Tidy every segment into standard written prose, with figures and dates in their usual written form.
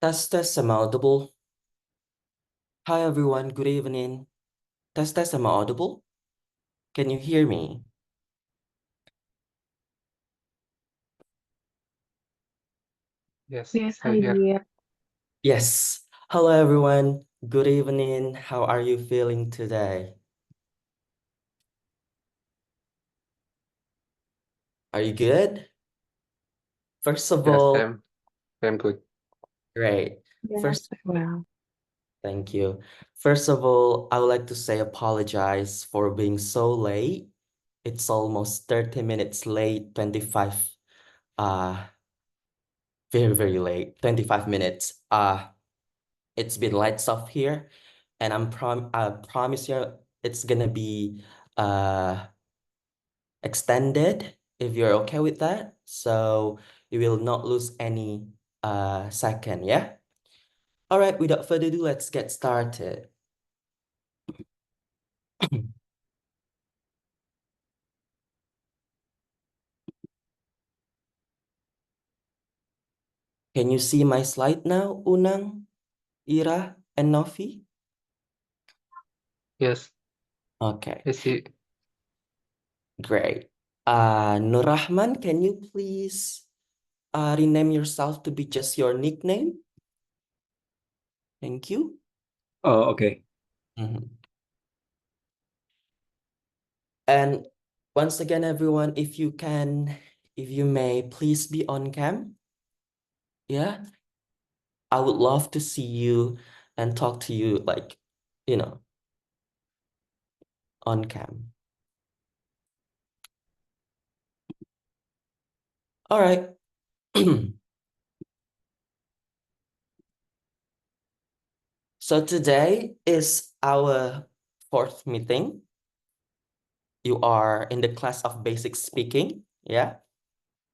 Test, am I audible? Hi everyone, good evening. Test, am I audible? Can you hear me? Yes, Yes, I hi hear. dear. Yes. Hello everyone, good evening. How are you feeling today? Are you good? First of Yes, all, I'm good. great. Yes, First, well, thank you. First of all, I would like to say apologize for being so late. It's almost 30 minutes late, 25, uh, very late, 25 minutes. It's been lights off here, and I promise you it's gonna be extended if you're okay with that. So you will not lose any second, yeah? All right, without further ado, let's get started. Can you see my slide now, Unang, Ira, and Novi? Yes, Okay, I see. great. Nur Rahman, can you please rename yourself to be just your nickname? Thank you. Oh, okay. Mhm. And once again, everyone, if you can, if you may, please be on cam. Yeah, I would love to see you and talk to you like, you know, on cam. All right. So today is our fourth meeting. You are in the class of basic speaking. Yeah.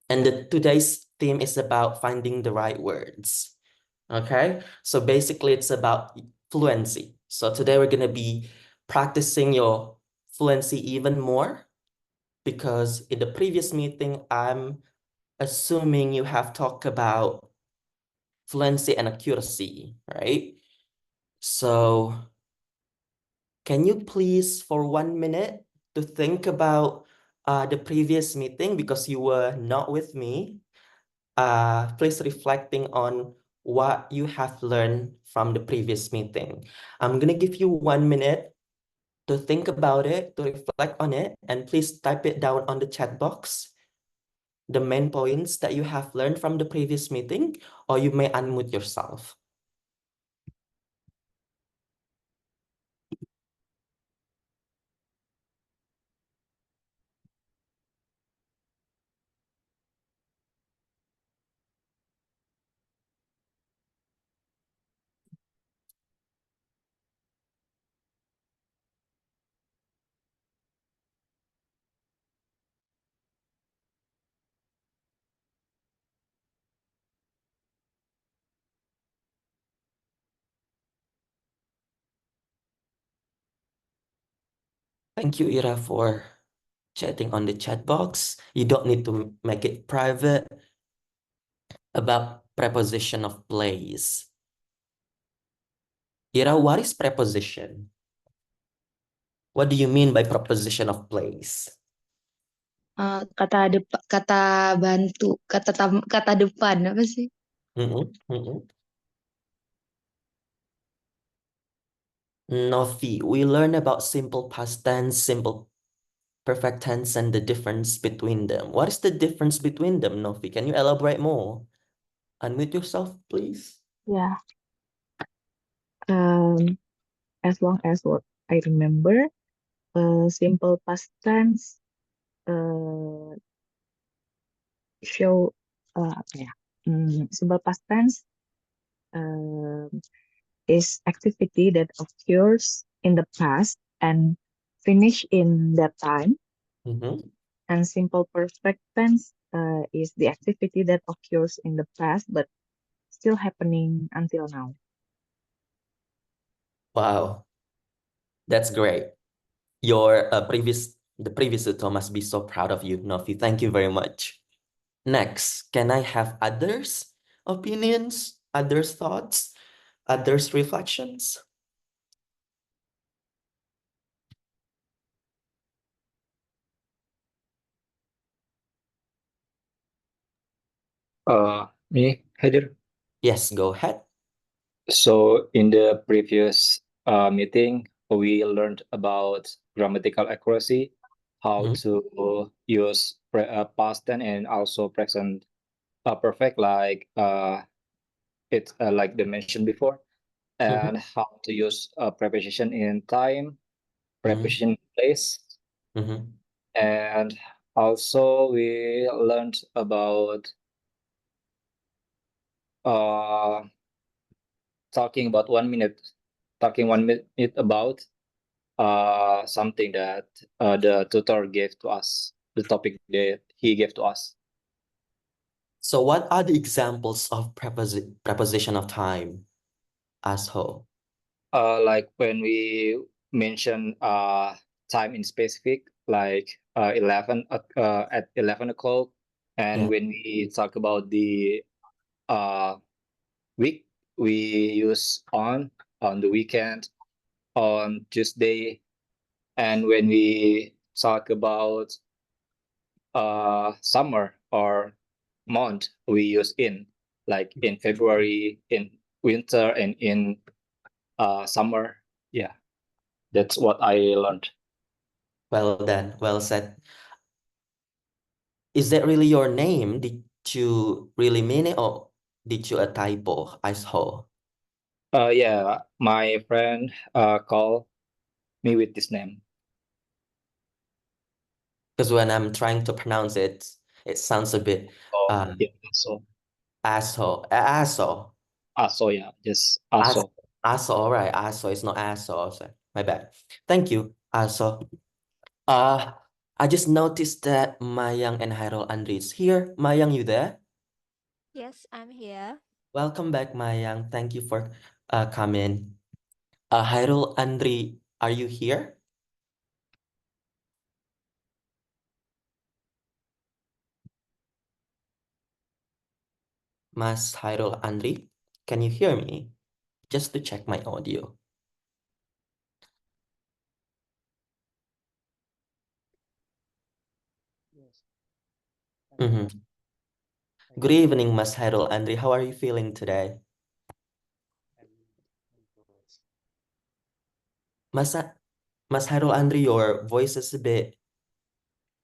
And today's theme is about finding the right words. Okay. So basically it's about fluency. So today we're going to be practicing your fluency even more because in the previous meeting, I'm assuming you have talked about fluency and accuracy, right? So can you please, for 1 minute, to think about the previous meeting because you were not with me? Please reflecting on what you have learned from the previous meeting. I'm gonna give you 1 minute to think about it, to reflect on it, and please type it down on the chat box, the main points that you have learned from the previous meeting, or you may unmute yourself. Thank you, Ira, for chatting on the chat box. You don't need to make it private. About preposition of place. Ira, what is preposition? What do you mean by preposition of place? kata bantu, kata depan apa sih? Novi, we learn about simple past tense, simple perfect tense, and the difference between them. What is the difference between them, Novi? Can you elaborate more? Unmute yourself, please. Yeah. As long as what I remember, simple past tense show apa ya? Simple past tense is activity that occurs in the past and finish in that time. And simple perfect tense is the activity that occurs in the past but still happening until now. Wow, that's great. Your the previous tutor must be so proud of you, Novi. Thank you very much. Next, can I have others' opinions? others' thoughts, others' reflections? Me, Heather. Yes, go ahead. So in the previous meeting, we learned about grammatical accuracy, how Mhm, to use past tense and also present perfect, like it's like they mentioned before, and mhm, how to use preposition in time, mhm, preposition in place, mhm. and also we learned about uh, talking about 1 minute, talking 1 minute about something that the tutor gave to us, the topic that he gave to us. So what are the examples of preposition of time as whole? Like when we mention time in specific, like 11 at 11 o'clock, and Yeah. when we talk about the uh, week, we use on the weekend, on Tuesday, and when we talk about summer or month, we use in, like in February, in winter, and in summer. Yeah, that's what I learned. Well done. Well said. Is that really your name? Did you really mean it, or did you a typo as whole? Yeah, my friend called me with this name. Because when I'm trying to pronounce it, it sounds a bit Oh, uh yeah, so asshole. Aso, yeah, just As Aso. Aso, right? Aso, it's not asshole. So my bad. Thank you, Aso. I just noticed that Mayang and Hairul Andri is here. Mayang, you there? Yes, I'm here. Welcome back, Mayang. Thank you for coming. Hairul Andri, are you here? Mas Hairul Andri, can you hear me? Just to check my audio. Mhm. Good evening, Mas Hairul Andri. How are you feeling today? Mas, Mas Hairul Andri, your voice is a bit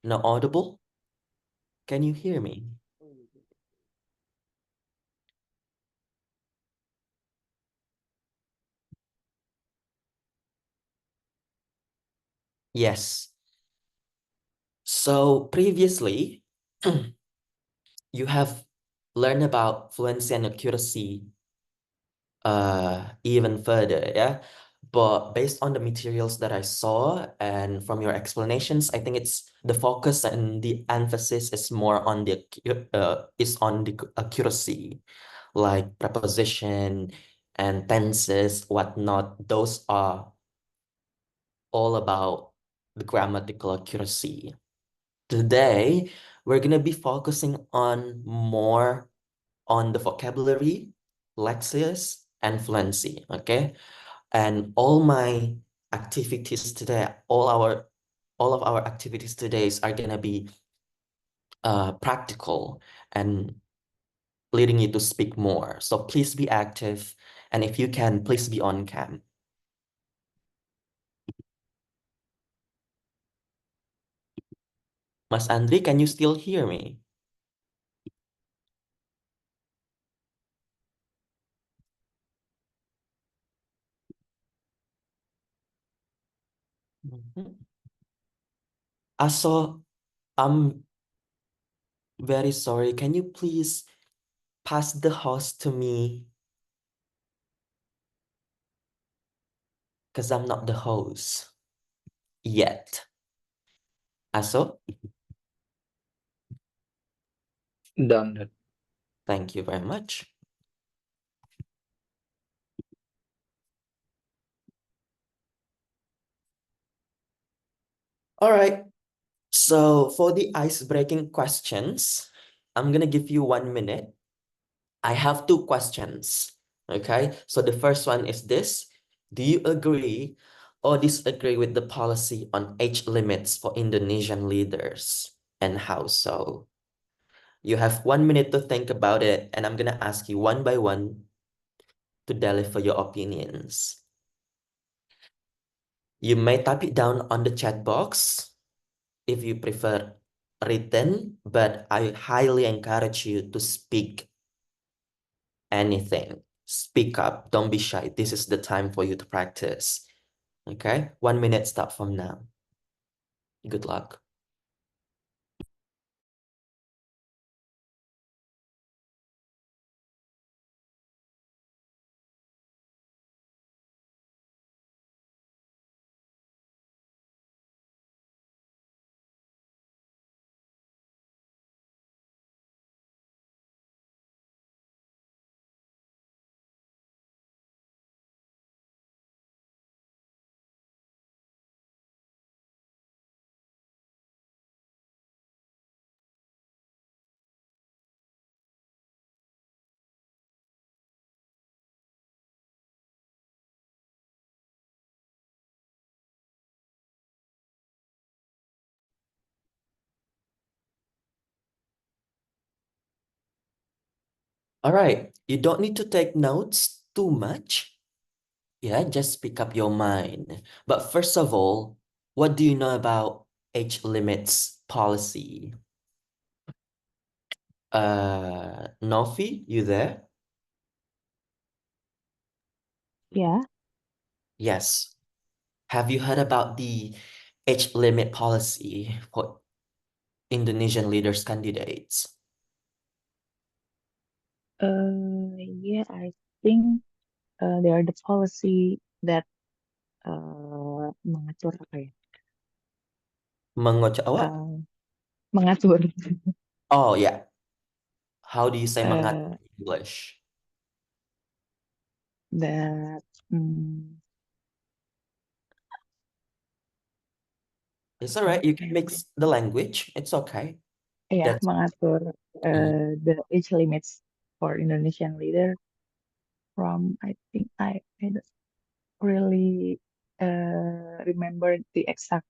not audible. Can you hear me? Yes. So previously, you have learned about fluency and accuracy even further, yeah. But based on the materials that I saw and from your explanations, I think it's the focus and the emphasis is more on the accuracy, like preposition and tenses, whatnot. Those are all about the grammatical accuracy. Today, we're gonna be focusing on more on the vocabulary, lexis, and fluency, okay? And all my activities today, all of our activities today are gonna be practical and leading you to speak more. So please be active, and if you can, please be on cam. Mas Andri, can you still hear me? Mhm. Also, I'm very sorry. Can you please pass the host to me? Because I'm not the host yet. Aso, Done. thank you very much. All right. So for the ice-breaking questions, I'm gonna give you 1 minute I have two questions. Okay, so the first one is this. Do you agree or disagree with the policy on age limits for Indonesian leaders, and how so? You have 1 minute to think about it, and I'm gonna ask you one by one to deliver your opinions. You may type it down on the chat box if you prefer written, but I highly encourage you to speak anything. Speak up, don't be shy. This is the time for you to practice. Okay, 1 minute start from now. Good luck. All right, you don't need to take notes too much. Yeah, just pick up your mind. But first of all, what do you know about age limits policy? Novi, you there? Yeah. Yes. Have you heard about the age limit policy for Indonesian leaders candidates? Yeah, I think they are the policy that mengatur apa ya? What? Mengatur Oh, yeah. How do you say mengatur uh, in English? that It's all right. You can mix the language. It's okay. ya That's mengatur the age limits for Indonesian leader from I think I don't really remember the exact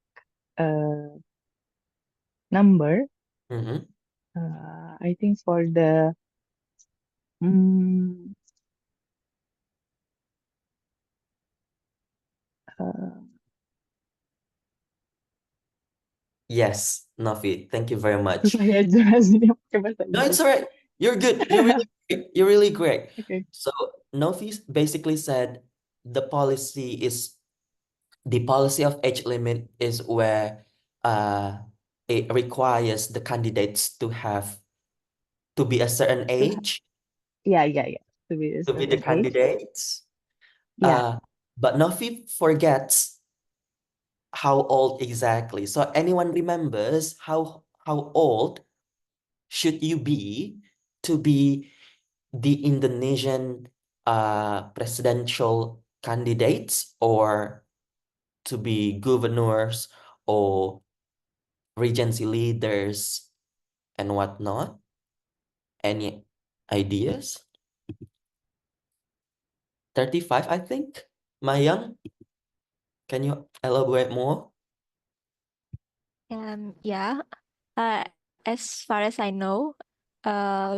number. Mhm. I think for the mm, uh, Yes, Novi. Thank you very much. susah ya jelasinnya pakai bahasa No, it's Inggris. all right. You're good. You're really great. You're really great. Okay. So Novi basically said the policy is the policy of age limit is where it requires the candidates to be a certain To ha- age yeah. To be a to be the certain age. candidates. Yeah. But Novi forgets how old exactly. So anyone remembers how old should you be to be the Indonesian presidential candidates, or to be governors or regency leaders and whatnot? Any ideas? 35, I think. Mayang, can you elaborate more? Yeah. Uh, as far as I know,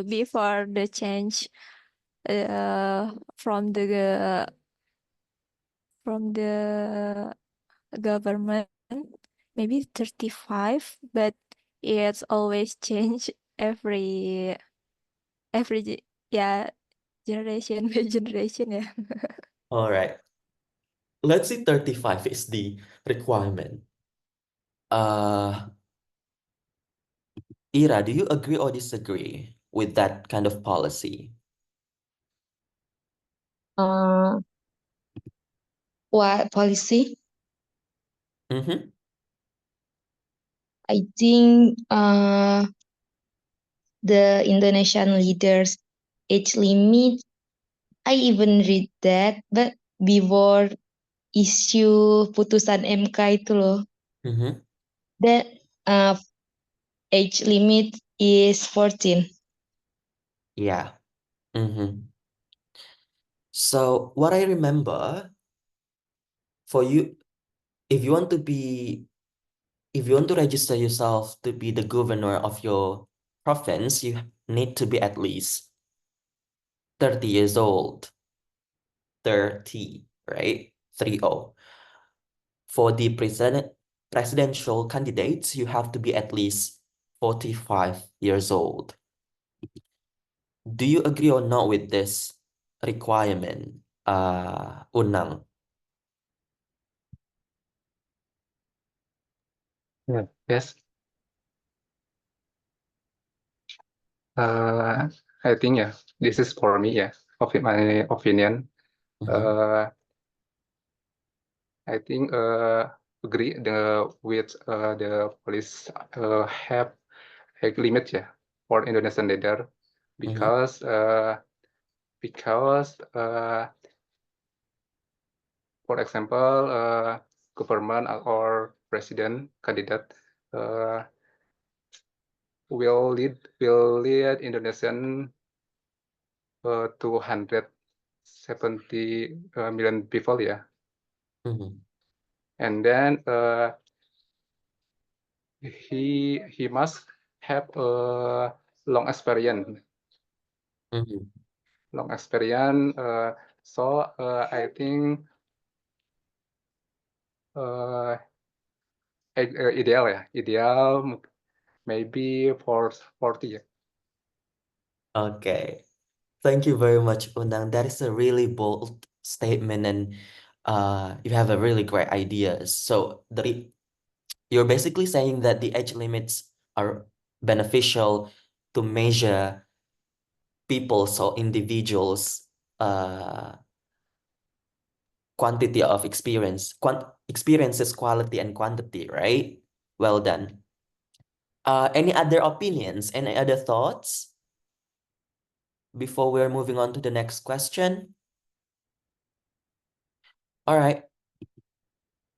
before the change, from the government, maybe 35, but it's always change every yeah, generation by generation, yeah. All right. Let's say 35 is the requirement. Ira, do you agree or disagree with that kind of policy? Uh, what policy? Mm-hmm. I think the Indonesian leaders age limit. I even read that, but before issue putusan MK itu loh, Mm-hmm. that age limit is 14. Yeah. So what I remember for you, if you want to be, if you want to register yourself to be the governor of your province, you need to be at least 30 years old. 30, right? 30. For the presidential candidates, you have to be at least 45 years old. Do you agree or not with this requirement, Unang? Yeah. Yes. I think yeah, this is for me. Yeah, of my opinion. I think agree with the police have a limit, yeah, for Indonesian leader because for example government or president candidate will lead Indonesian 270 million people, yeah. And then he must have a long experience. Long experience. So I think ideal, yeah, ideal maybe for 40. Okay. Thank you very much, Unang. That is a really bold statement, and you have a really great ideas. So you're basically saying that the age limits are beneficial to measure people's or individuals' quantity of experiences, quality and quantity, right? Well done. Any other opinions? Any other thoughts before we're moving on to the next question? All right.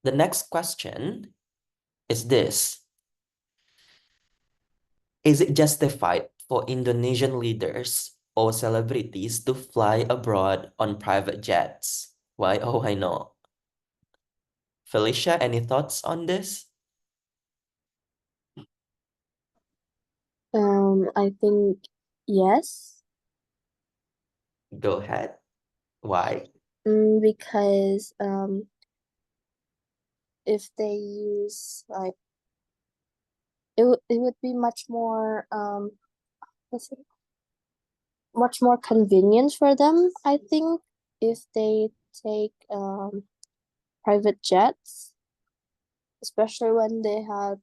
The next question is this. Is it justified for Indonesian leaders or celebrities to fly abroad on private jets? Why? Oh, I know. Felicia, any thoughts on this? I think yes. Go ahead. Why? Because if they use like it would be much more let's see, much more convenient for them, I think, if they take private jets, especially when they have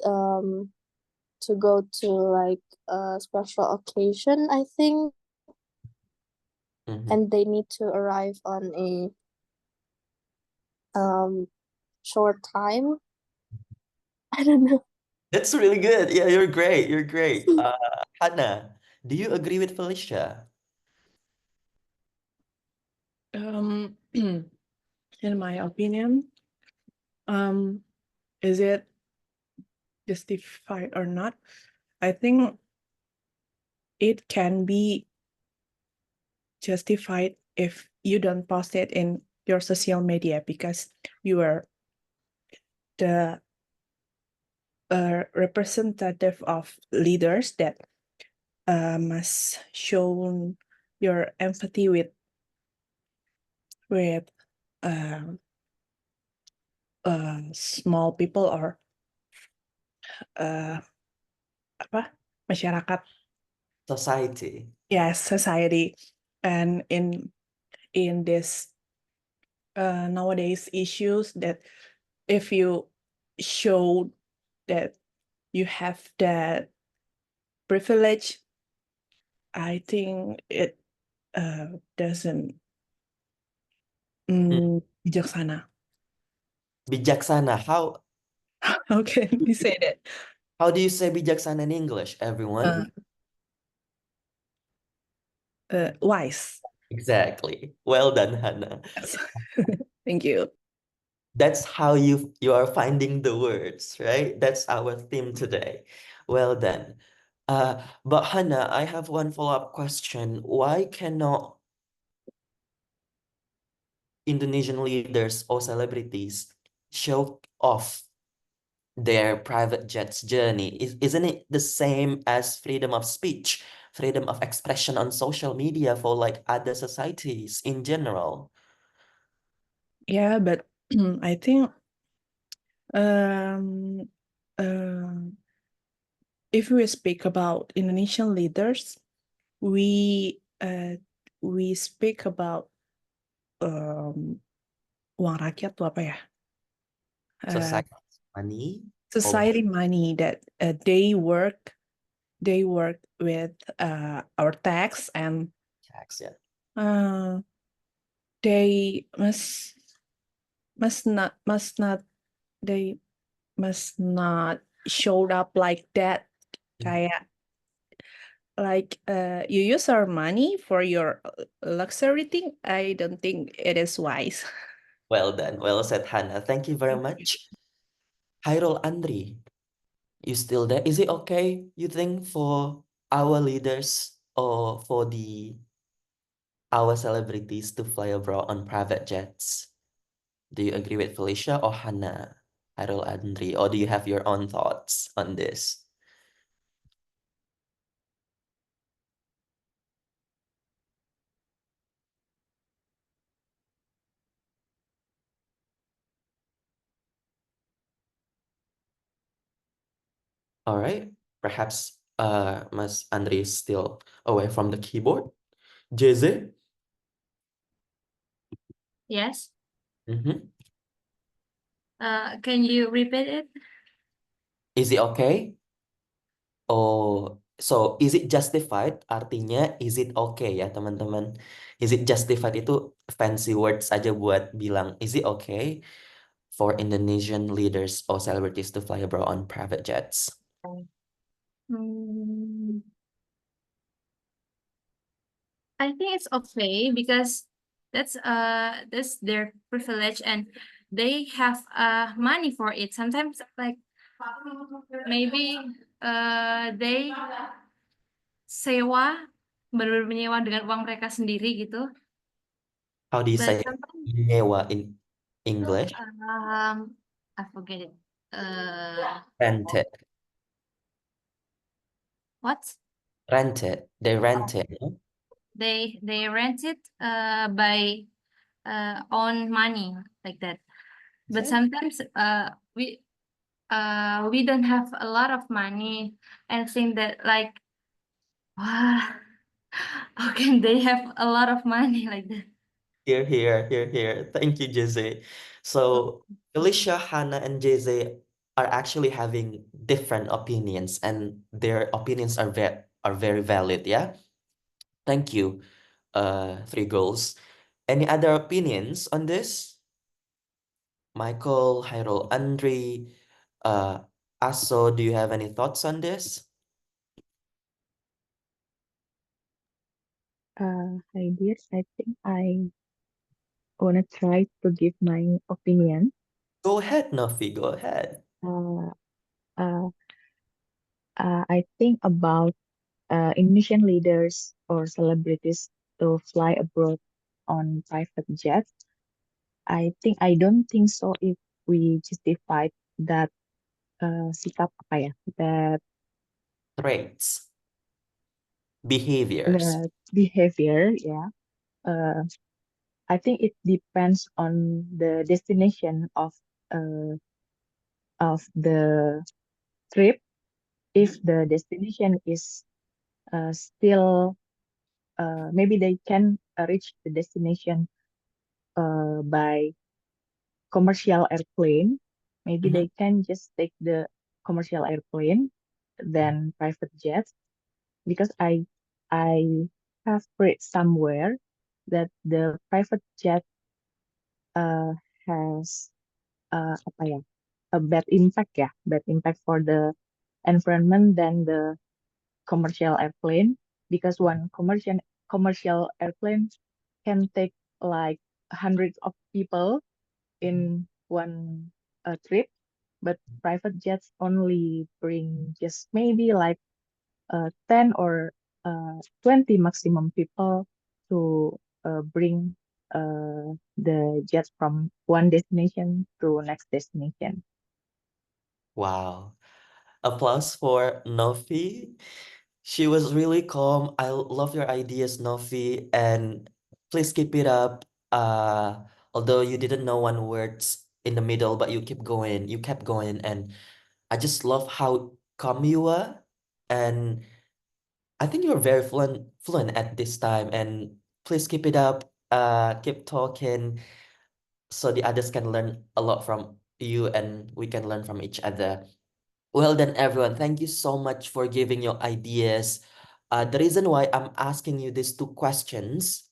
to go to like a special occasion, I think, and they need to arrive on a short time. I don't know. That's really good. Yeah, you're great. You're great. Hannah, do you agree with Felicia? In my opinion, is it justified or not? I think it can be justified if you don't post it in your social media because you are the representative of leaders that must show your empathy with small people or masyarakat, Society. yes, society. And in this nowadays issues, that if you show that you have that privilege, I think it doesn't bijaksana. Bijaksana. How can you say that? How do you say bijaksana in English, everyone? Wise. Exactly. Well done, Hannah. Yes. Thank you. That's how you are finding the words, right? That's our theme today. Well done. But Hannah, I have one follow-up question. Why cannot Indonesian leaders or celebrities show off their private jets journey? Isn't it the same as freedom of speech, freedom of expression on social media for like other societies in general? Yeah, but I think um, if we speak about Indonesian leaders, we speak about uang rakyat tuh apa ya? Society money Society money that they work with our tax, and tax, yeah. they must not show up like that. Kayak like you use our money for your luxury thing. I don't think it is wise. Well done. Well said, Hannah. Thank you very much. Hairul Andri, you still there? Is it okay, you think, for our leaders or for our celebrities to fly abroad on private jets? Do you agree with Felicia or Hannah? Hairul Andri, or do you have your own thoughts on this? All right, perhaps Mas Andri is still away from the keyboard. Jeze? Yes. Mm-hmm. Can you repeat it? Is it okay? Oh, so is it justified? Artinya is it okay ya teman-teman? Is it justified itu fancy words aja buat bilang is it okay for Indonesian leaders or celebrities to fly abroad on private jets? I think it's okay because that's their privilege and they have money for it. Sometimes like maybe they sewa benar-benar menyewa dengan uang mereka sendiri gitu. How do you But say sometimes nyewa in English? I forget it. Rented. What? Rented. They rented. No? They rent it by own money like that. But sometimes we don't have a lot of money and think that like wow, how can they have a lot of money like that? Here, here, here, here. Thank you, Jeze. So Felicia, Hannah, and Jeze are actually having different opinions, and their opinions are very valid. Yeah. Thank you, three girls. Any other opinions on this? Michael, Hairul, Andri, Aso, do you have any thoughts on this? Hi dear, I think I wanna try to give my opinion. Go ahead, Novi, go ahead. Uh, uh, I think about Indonesian leaders or celebrities to fly abroad on private jets. I don't think so if we justify that sikap apa ya, that Traits, behaviors. that behavior, yeah. I think it depends on the destination of the trip. If the destination is still maybe they can reach the destination by commercial airplane. Maybe they can just take the commercial airplane than private jets, because I have read somewhere that the private jet has apa ya, a bad impact for the environment than the commercial airplane, because one commercial airplane can take like hundreds of people in one trip, but private jets only bring just maybe like 10 or 20 maximum people to bring the jet from one destination to next destination. Wow. Applause for Novi. She was really calm. I love your ideas, Novi, and please keep it up. Although you didn't know one words in the middle, but you kept going, and I just love how calm you were. And I think you're very fluent at this time, and please keep it up. Keep talking so the others can learn a lot from you and we can learn from each other. Well done, everyone. Thank you so much for giving your ideas. The reason why I'm asking you these two questions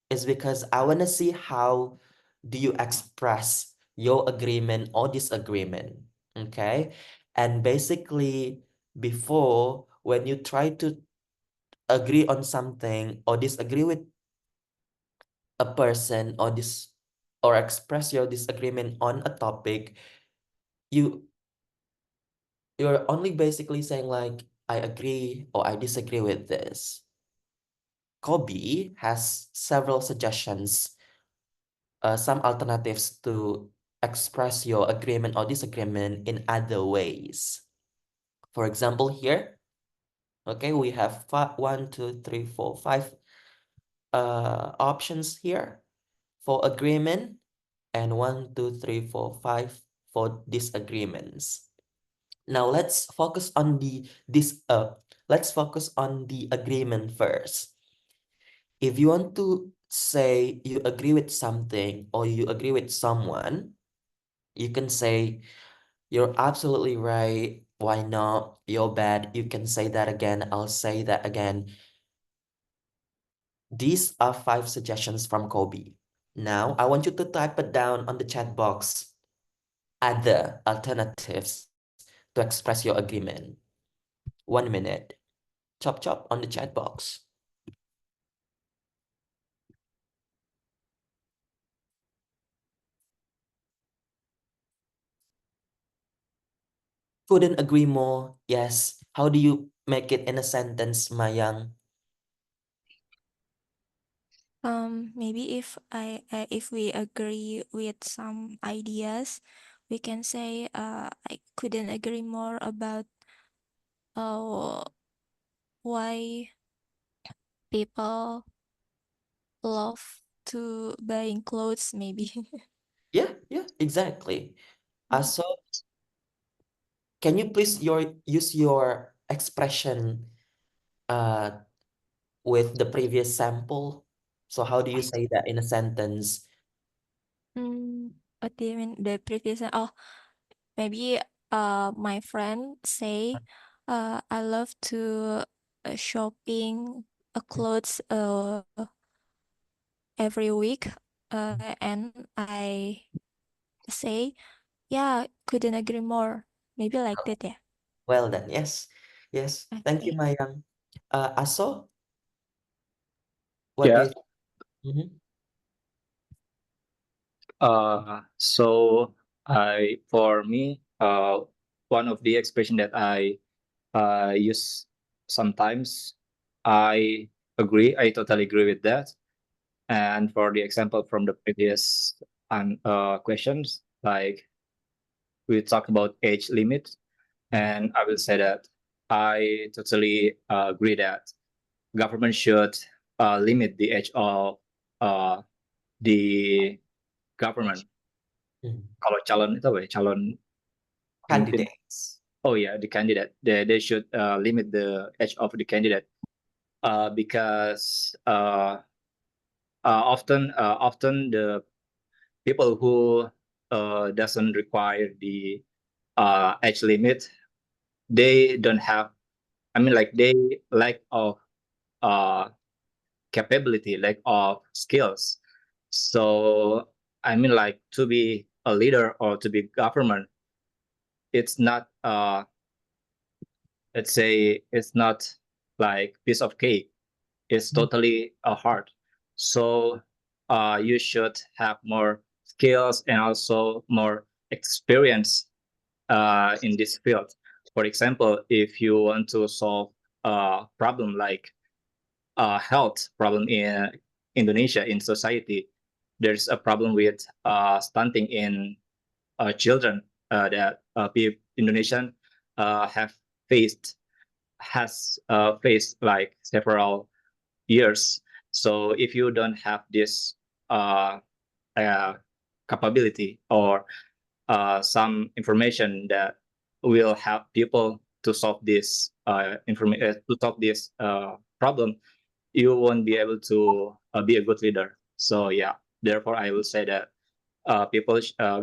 is because I want to see how do you express your agreement or disagreement, okay? And basically, before, when you try to agree on something or disagree with a person or express your disagreement on a topic, you you're only basically saying like, I agree or I disagree with this. Kobi has several suggestions, some alternatives to express your agreement or disagreement in other ways. For example, here, okay, we have 5 options here for agreement and 1, 2, 3, 4, 5 for disagreements. Now let's focus on let's focus on the agreement first. If you want to say you agree with something or you agree with someone, you can say you're absolutely right. Why not? You're bad. You can say that again. I'll say that again. These are 5 suggestions from Kobe. Now I want you to type it down on the chat box. Other alternatives to express your agreement. 1 minute. Chop chop on the chat box. Couldn't agree more. Yes. How do you make it in a sentence, Mayang? Maybe if we agree with some ideas, we can say I couldn't agree more about why people love to buying clothes, maybe. Yeah, exactly. So can you please use your expression with the previous sample? So how do you say that in a sentence? What do you mean the previous? Oh, maybe my friend say I love to shopping clothes every week, and I say, yeah, couldn't agree more. Maybe like that, yeah. Well done. Yes. Thank you, Okay. Mayang. Aso, what do Yeah. you think? Mhm. So for me, one of the expression that I use sometimes, I agree. I totally agree with that. And for the example from the previous questions, like we talk about age limit, and I will say that I totally agree that government should limit the age of the government. Kalau calon itu apa ya? Calon pemimpin. Candidates. Oh yeah, the candidate. They should limit the age of the candidate because often the people who doesn't require the age limit, they don't have. I mean, like they lack of uh, capability, lack of skills. So I mean, like to be a leader or to be government, it's not let's say it's not like piece of cake. It's totally hard. So you should have more skills and also more experience in this field. For example, if you want to solve problem like health problem in Indonesia in society. There's a problem with stunting in children that people Indonesian have faced has faced like several years. So if you don't have this uh, capability or some information that will help people to solve this problem, you won't be able to be a good leader. So yeah, therefore I will say that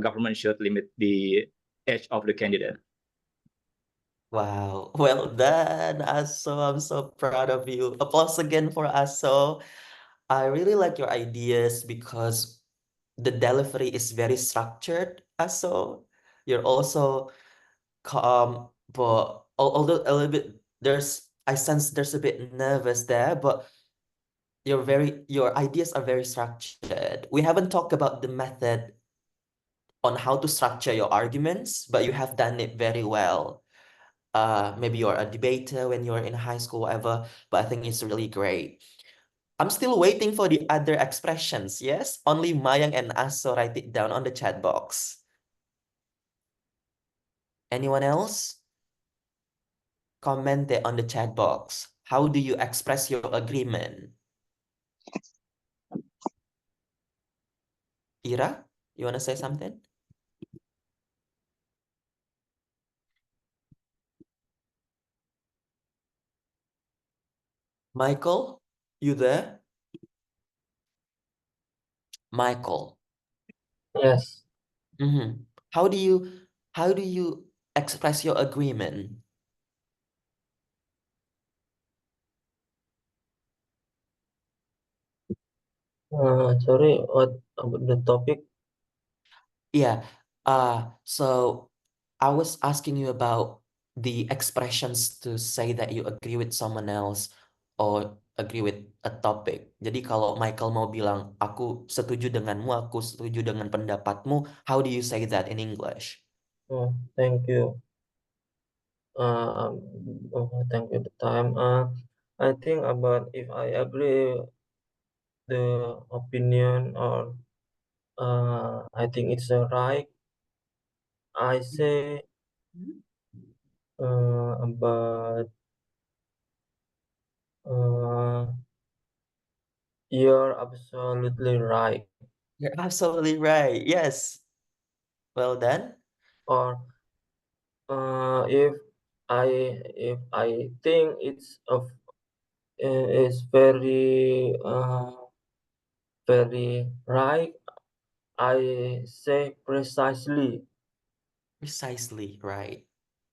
government should limit the age of the candidate. Wow, well done, Aso. I'm so proud of you. Applause again for Aso. I really like your ideas because the delivery is very structured, Aso. You're also calm, but although a little bit I sense there's a bit nervous there, but your ideas are very structured. We haven't talked about the method on how to structure your arguments, but you have done it very well. Maybe you're a debater when you're in high school, whatever, but I think it's really great. I'm still waiting for the other expressions, yes? Only Mayang and Aso write it down on the chat box. Anyone else? Comment it on the chat box. How do you express your agreement? Ira, you want to say something? Michael, you there? Michael. Yes. Mm-hmm. How do you express your agreement? Sorry, what about the topic? Yeah. So I was asking you about the expressions to say that you agree with someone else or agree with a topic. Jadi kalau Michael mau bilang, aku setuju denganmu, aku setuju dengan pendapatmu, how do you say that in English? Oh, thank you. Thank you the time. I think about if I agree the opinion or I think it's right. I say about you're absolutely right. You're absolutely right. Yes. Well done. Or if I think it's very right, I say precisely. Precisely right.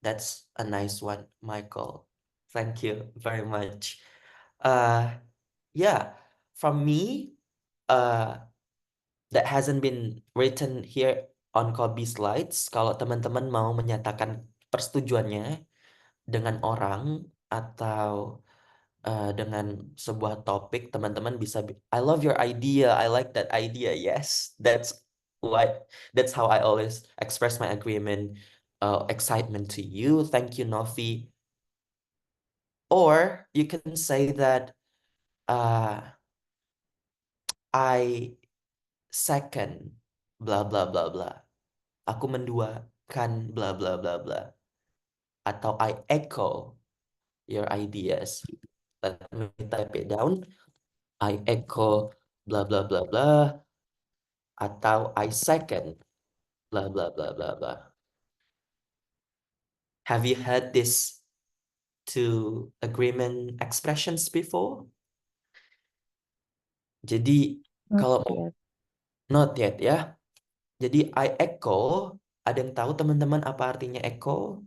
That's a nice one, Michael. Thank you very much. Yeah, from me, that hasn't been written here on Kobi slides. Kalau teman-teman mau menyatakan persetujuannya dengan orang atau dengan sebuah topik, teman-teman bisa I love your idea, I like that idea. Yes, that's how I always express my agreement, excitement to you. Thank you, Novi. Or you can say that I second blah blah blah blah. Aku menduakan blah blah blah blah. Atau I echo your ideas. Let me type it down. I echo blah blah blah blah. Atau I second blah blah blah blah blah. Have you heard this two agreement expressions before? Jadi kalau Not yet. not yet ya. Jadi I echo, ada yang tahu teman-teman apa artinya echo?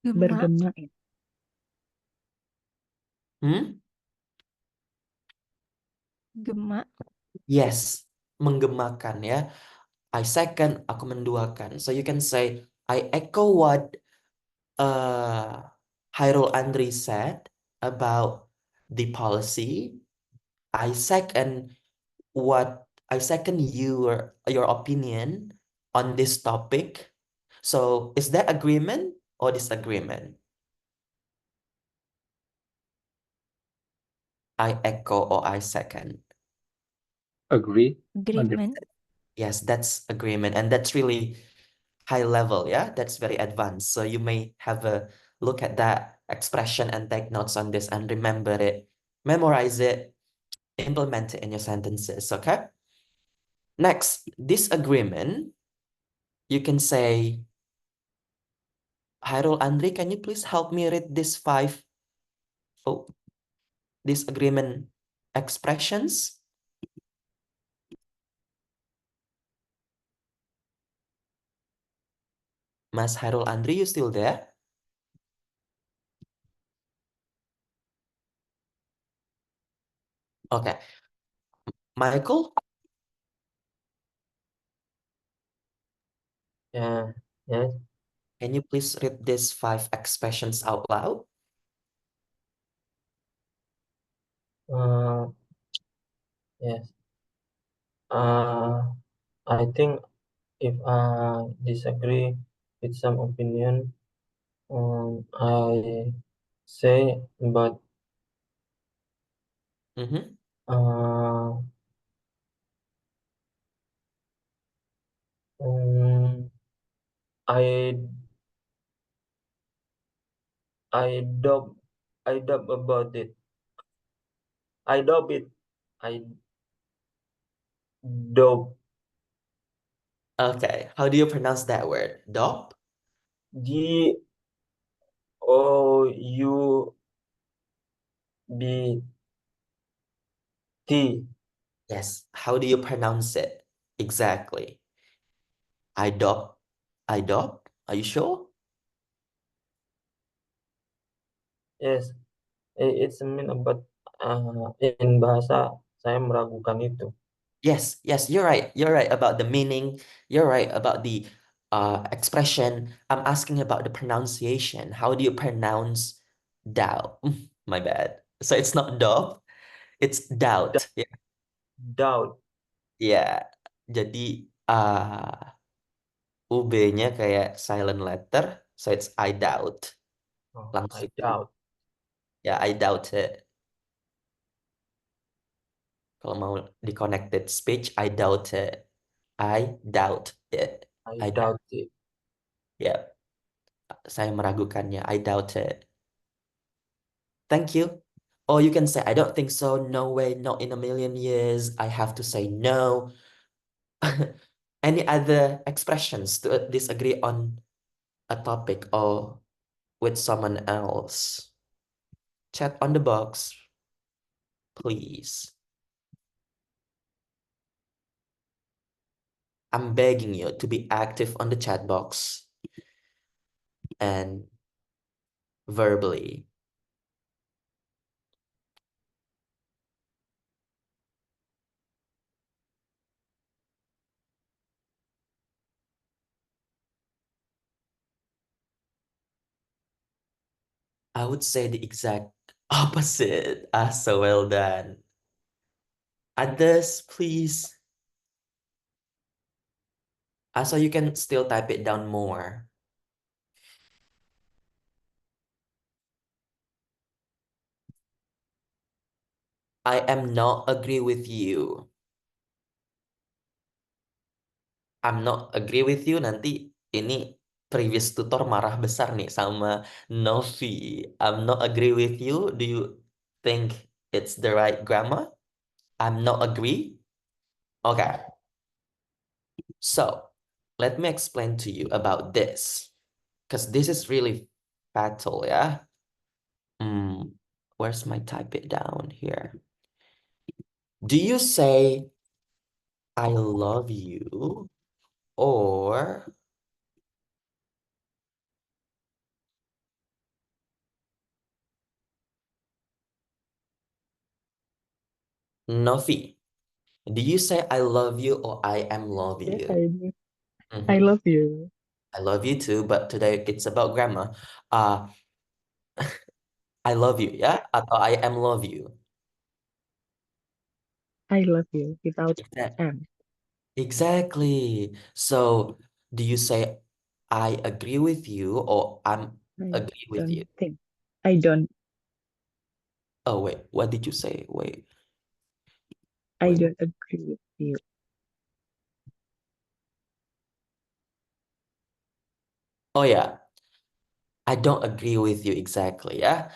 Gema. Bergema ya. Gema. Yes, menggemakan ya. I second, aku menduakan. So you can say, I echo what Hairul Andri said about the policy. I second your opinion on this topic. So is that agreement? or disagreement? I echo or I second? Agree. Agreement. Yes, that's agreement. And that's really high level, yeah? That's very advanced. So you may have a look at that expression and take notes on this and remember it, memorize it, implement it in your sentences, okay? Next, disagreement, you can say, Hairul Andri, can you please help me read these five disagreement expressions? Mas Hairul Andri, you still there? Okay. Michael, Yeah, yes. can you please read these five expressions out loud? Yes. I think if I disagree with some opinion, I say, but uh, I doubt about it. I doubt it. I doubt. Okay, how do you pronounce that word? Dop? Doubt. Yes, how do you pronounce it? Exactly. I dop. I dop? Are you sure? Yes, it's mean but in bahasa saya meragukan itu. Yes, you're right. You're right about the meaning. You're right about the expression. I'm asking about the pronunciation. How do you pronounce doubt? My bad. So it's not dop, it's doubt. Yeah. Doubt. Yeah. Jadi UB-nya kayak silent letter, so it's I doubt. I Langsung. doubt. Ya, I doubt it. Kalau mau di connected speech, I doubt it. I doubt it. I doubt it. Ya, saya meragukannya. I doubt it. Thank you. Or you can say, I don't think so. No way, not in a million years. I have to say no. Any other expressions to disagree on a topic or with someone else? Chat on the box, please. I'm begging you to be active on the chat box and verbally. I would say the exact opposite. So well done. Others, please. So you can still type it down more. I am not agree with you. I'm not agree with you, nanti ini previous tutor marah besar nih sama Novi. I'm not agree with you. Do you think it's the right grammar? I'm not agree. Okay. So let me explain to you about this, because this is really fatal, yeah? Where's my type it down here? Do you say I love you or Novi? Do you say I love you or I am love Yes, you? I do. Mhm. I love you. I love you too, but today it's about grammar. Uh, I love you, yeah? Atau I am love you. I love you without Exact- M. Exactly. So do you say I agree with you or I'm I agree with you. don't think. I don't. Oh, wait, what did you say? Wait. I Wait. don't agree with you. Oh yeah, I don't agree with you exactly ya.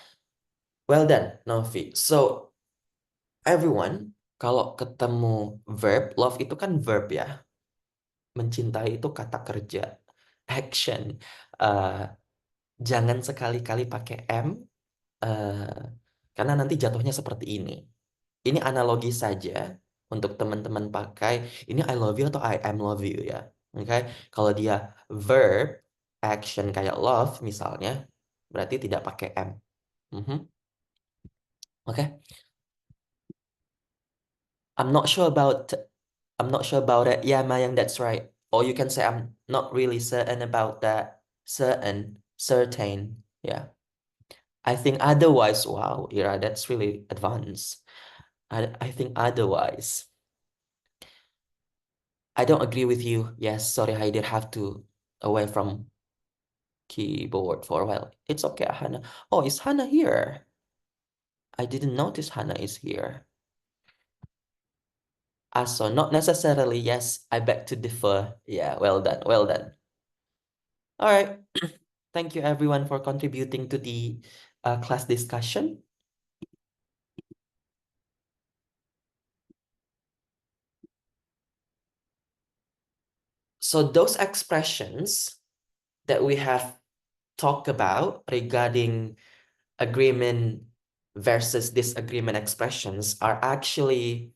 Well done, Novi. So everyone, kalau ketemu verb, love itu kan verb ya. Mencintai itu kata kerja, action. Eh, jangan sekali-kali pakai am, karena nanti jatuhnya seperti ini. Ini analogi saja untuk teman-teman pakai. Ini I love you atau I am love you ya. Oke, kalau dia verb action kayak love misalnya, berarti tidak pakai am. Oke. I'm not sure about it. Yeah, Mayang, that's right. Or you can say I'm not really certain about that. Certain. Yeah. I think otherwise. Wow, Ira, that's really advanced. I think otherwise. I don't agree with you. Yes, sorry, I did have to away from keyboard for a while. It's okay, Hannah. Oh, is Hannah here? I didn't notice Hannah is here. So not necessarily, yes, I beg to differ. Yeah, well done, well done. All right. Thank you everyone for contributing to the class discussion. So those expressions that we have talked about regarding agreement versus disagreement expressions are actually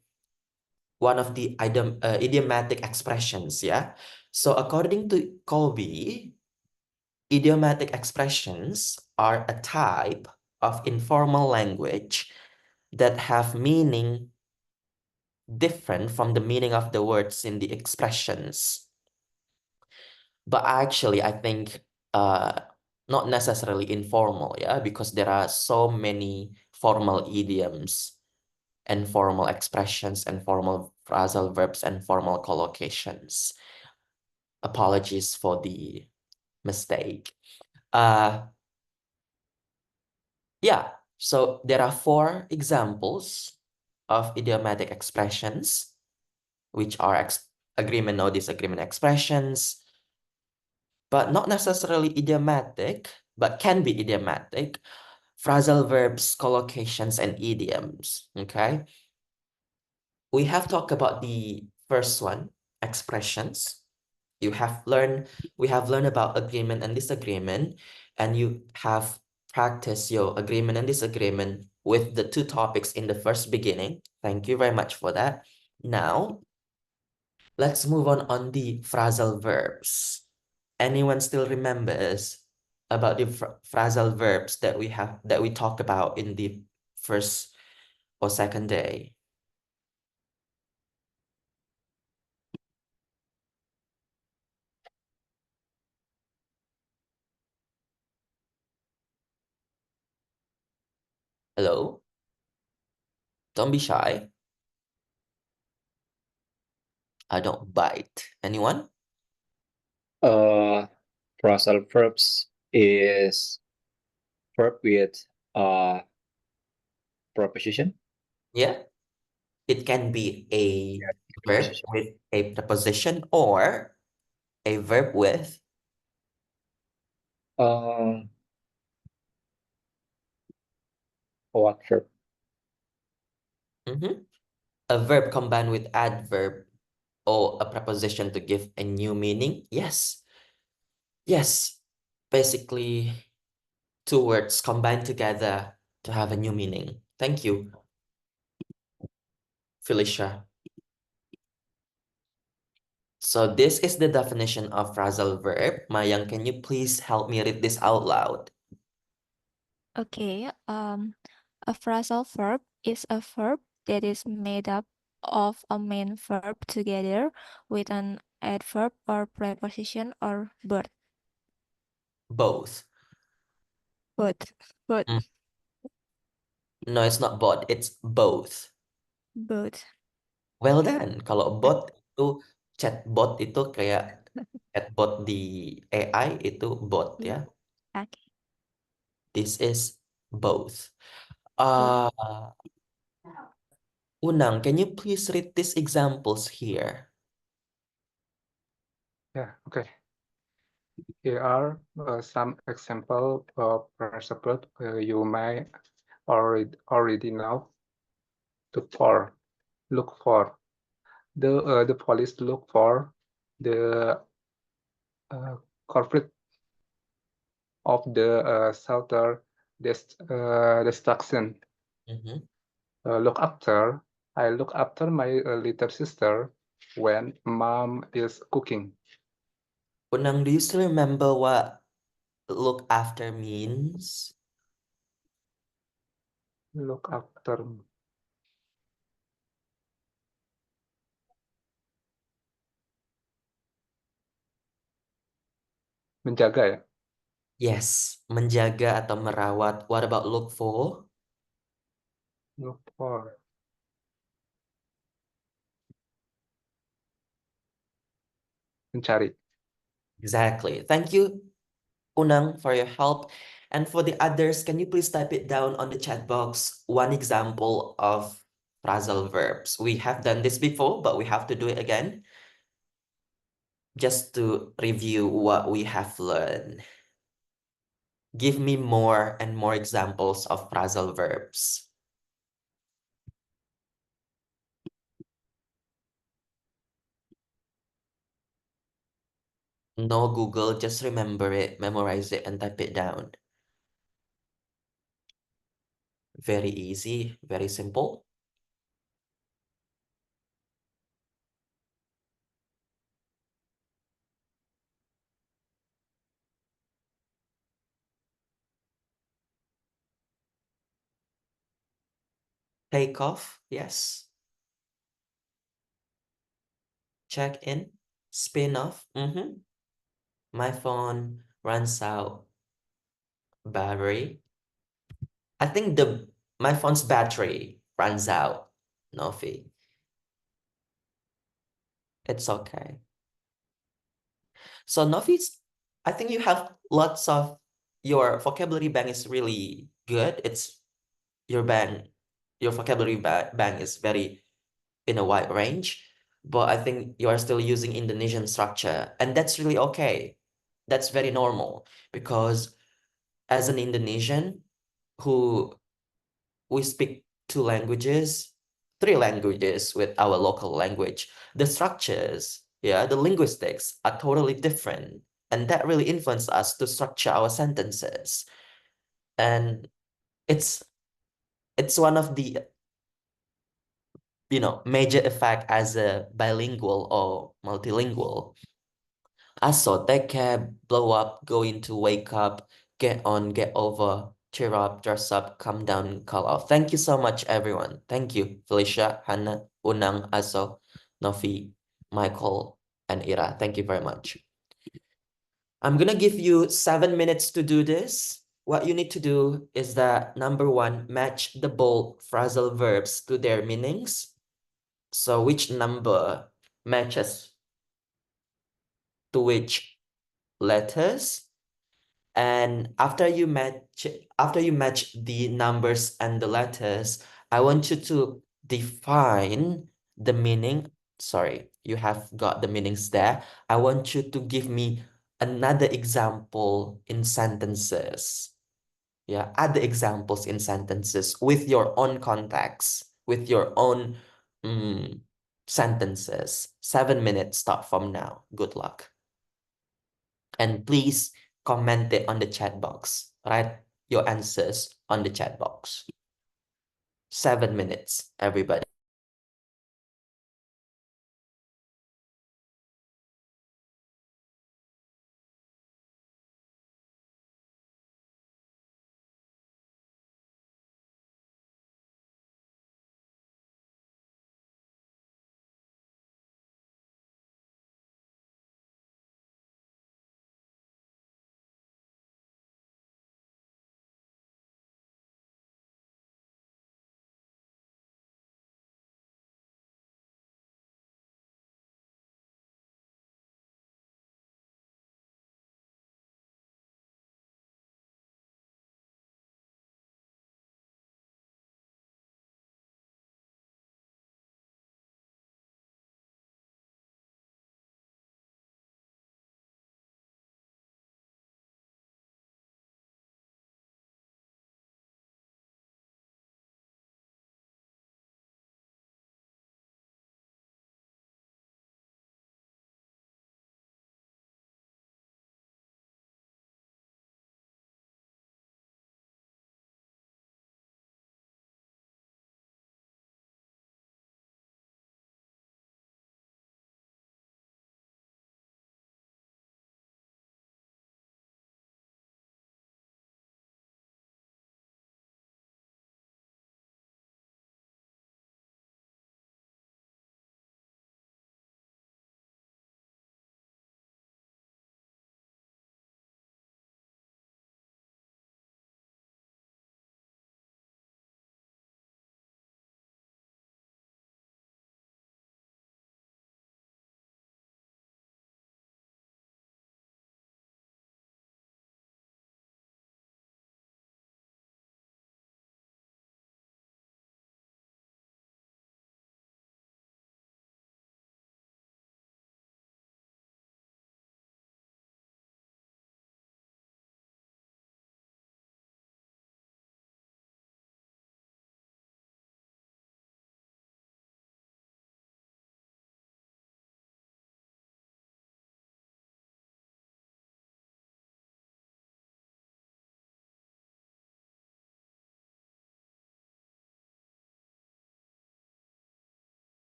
one of the idiomatic expressions, yeah? So according to Kobi, idiomatic expressions are a type of informal language that have meaning different from the meaning of the words in the expressions. But actually, I think not necessarily informal, yeah, because there are so many formal idioms and formal expressions and formal phrasal verbs and formal collocations. Apologies for the mistake. Yeah, so there are 4 examples of idiomatic expressions, which are agreement or disagreement expressions, but not necessarily idiomatic, but can be idiomatic. Phrasal verbs, collocations, and idioms, okay? We have talked about the first one, expressions. We have learned about agreement and disagreement, and you have practiced your agreement and disagreement with the 2 topics in the first beginning. Thank you very much for that. Now, let's move on the phrasal verbs. Anyone still remembers about the phrasal verbs that we talked about in the first or second day? Hello? Don't be shy. I don't bite. Anyone? Phrasal verbs is verb with preposition. Yeah. It can be a verb Preposition. with a preposition or a verb with What verb? a verb combined with adverb or a preposition to give a new meaning. Yes. Yes. Basically, 2 words combined together to have a new meaning. Thank you, Felicia. So this is the definition of phrasal verb. Mayang, can you please help me read this out loud? Okay, a phrasal verb is a verb that is made up of a main verb together with an adverb or preposition or both. Both. Both. Both. No, it's not both. It's both. Both. Well done. Kalau bot itu chatbot itu kayak Chatbot di AI itu bot ya. Okay. This is both. Uh, Unang, can you please read these examples here? Yeah, okay. Here are some example of principles you may already know. Look for. The police look for the culprit of the shelter destruction. I look after my little sister when mom is cooking. Unang, do you still remember what look after means? Look after. Menjaga ya? Yes, menjaga atau merawat. What about look for? Look for. Mencari. Exactly. Thank you, Unang, for your help. And for the others, can you please type it down on the chat box? One example of phrasal verbs. We have done this before, but we have to do it again. Just to review what we have learned. Give me more and more examples of phrasal verbs. No Google, just remember it, memorize it, and type it down. Very easy, very simple. Take off, yes. Check in, spin off. My phone runs out battery. I think my phone's battery runs out. Nofi. It's okay. So Nofi's, I think you have lots of your vocabulary bank is really good. It's your vocabulary bank is very in a wide range, but I think you are still using Indonesian structure, and that's really okay. That's very normal because as an Indonesian who we speak three languages with our local language, the structures, the linguistics are totally different, and that really influences us to structure our sentences. And it's one of the major effect as a bilingual or multilingual. Also, take care, blow up, go into wake up, get on, get over, cheer up, dress up, come down, call off. Thank you so much, everyone. Thank you, Felicia, Hannah, Unang, Aso, Novi, Michael, and Ira. Thank you very much. I'm gonna give you 7 minutes to do this. What you need to do is that number one, match the bold phrasal verbs to their meanings. So which number matches to which letters? And after you match the numbers and the letters, I want you to define the meaning. Sorry, you have got the meanings there. I want you to give me another example in sentences. Yeah, add the examples in sentences with your own context, with your own sentences. 7 minutes start from now. Good luck. And please comment it on the chat box. Write your answers on the chat box. 7 minutes, everybody.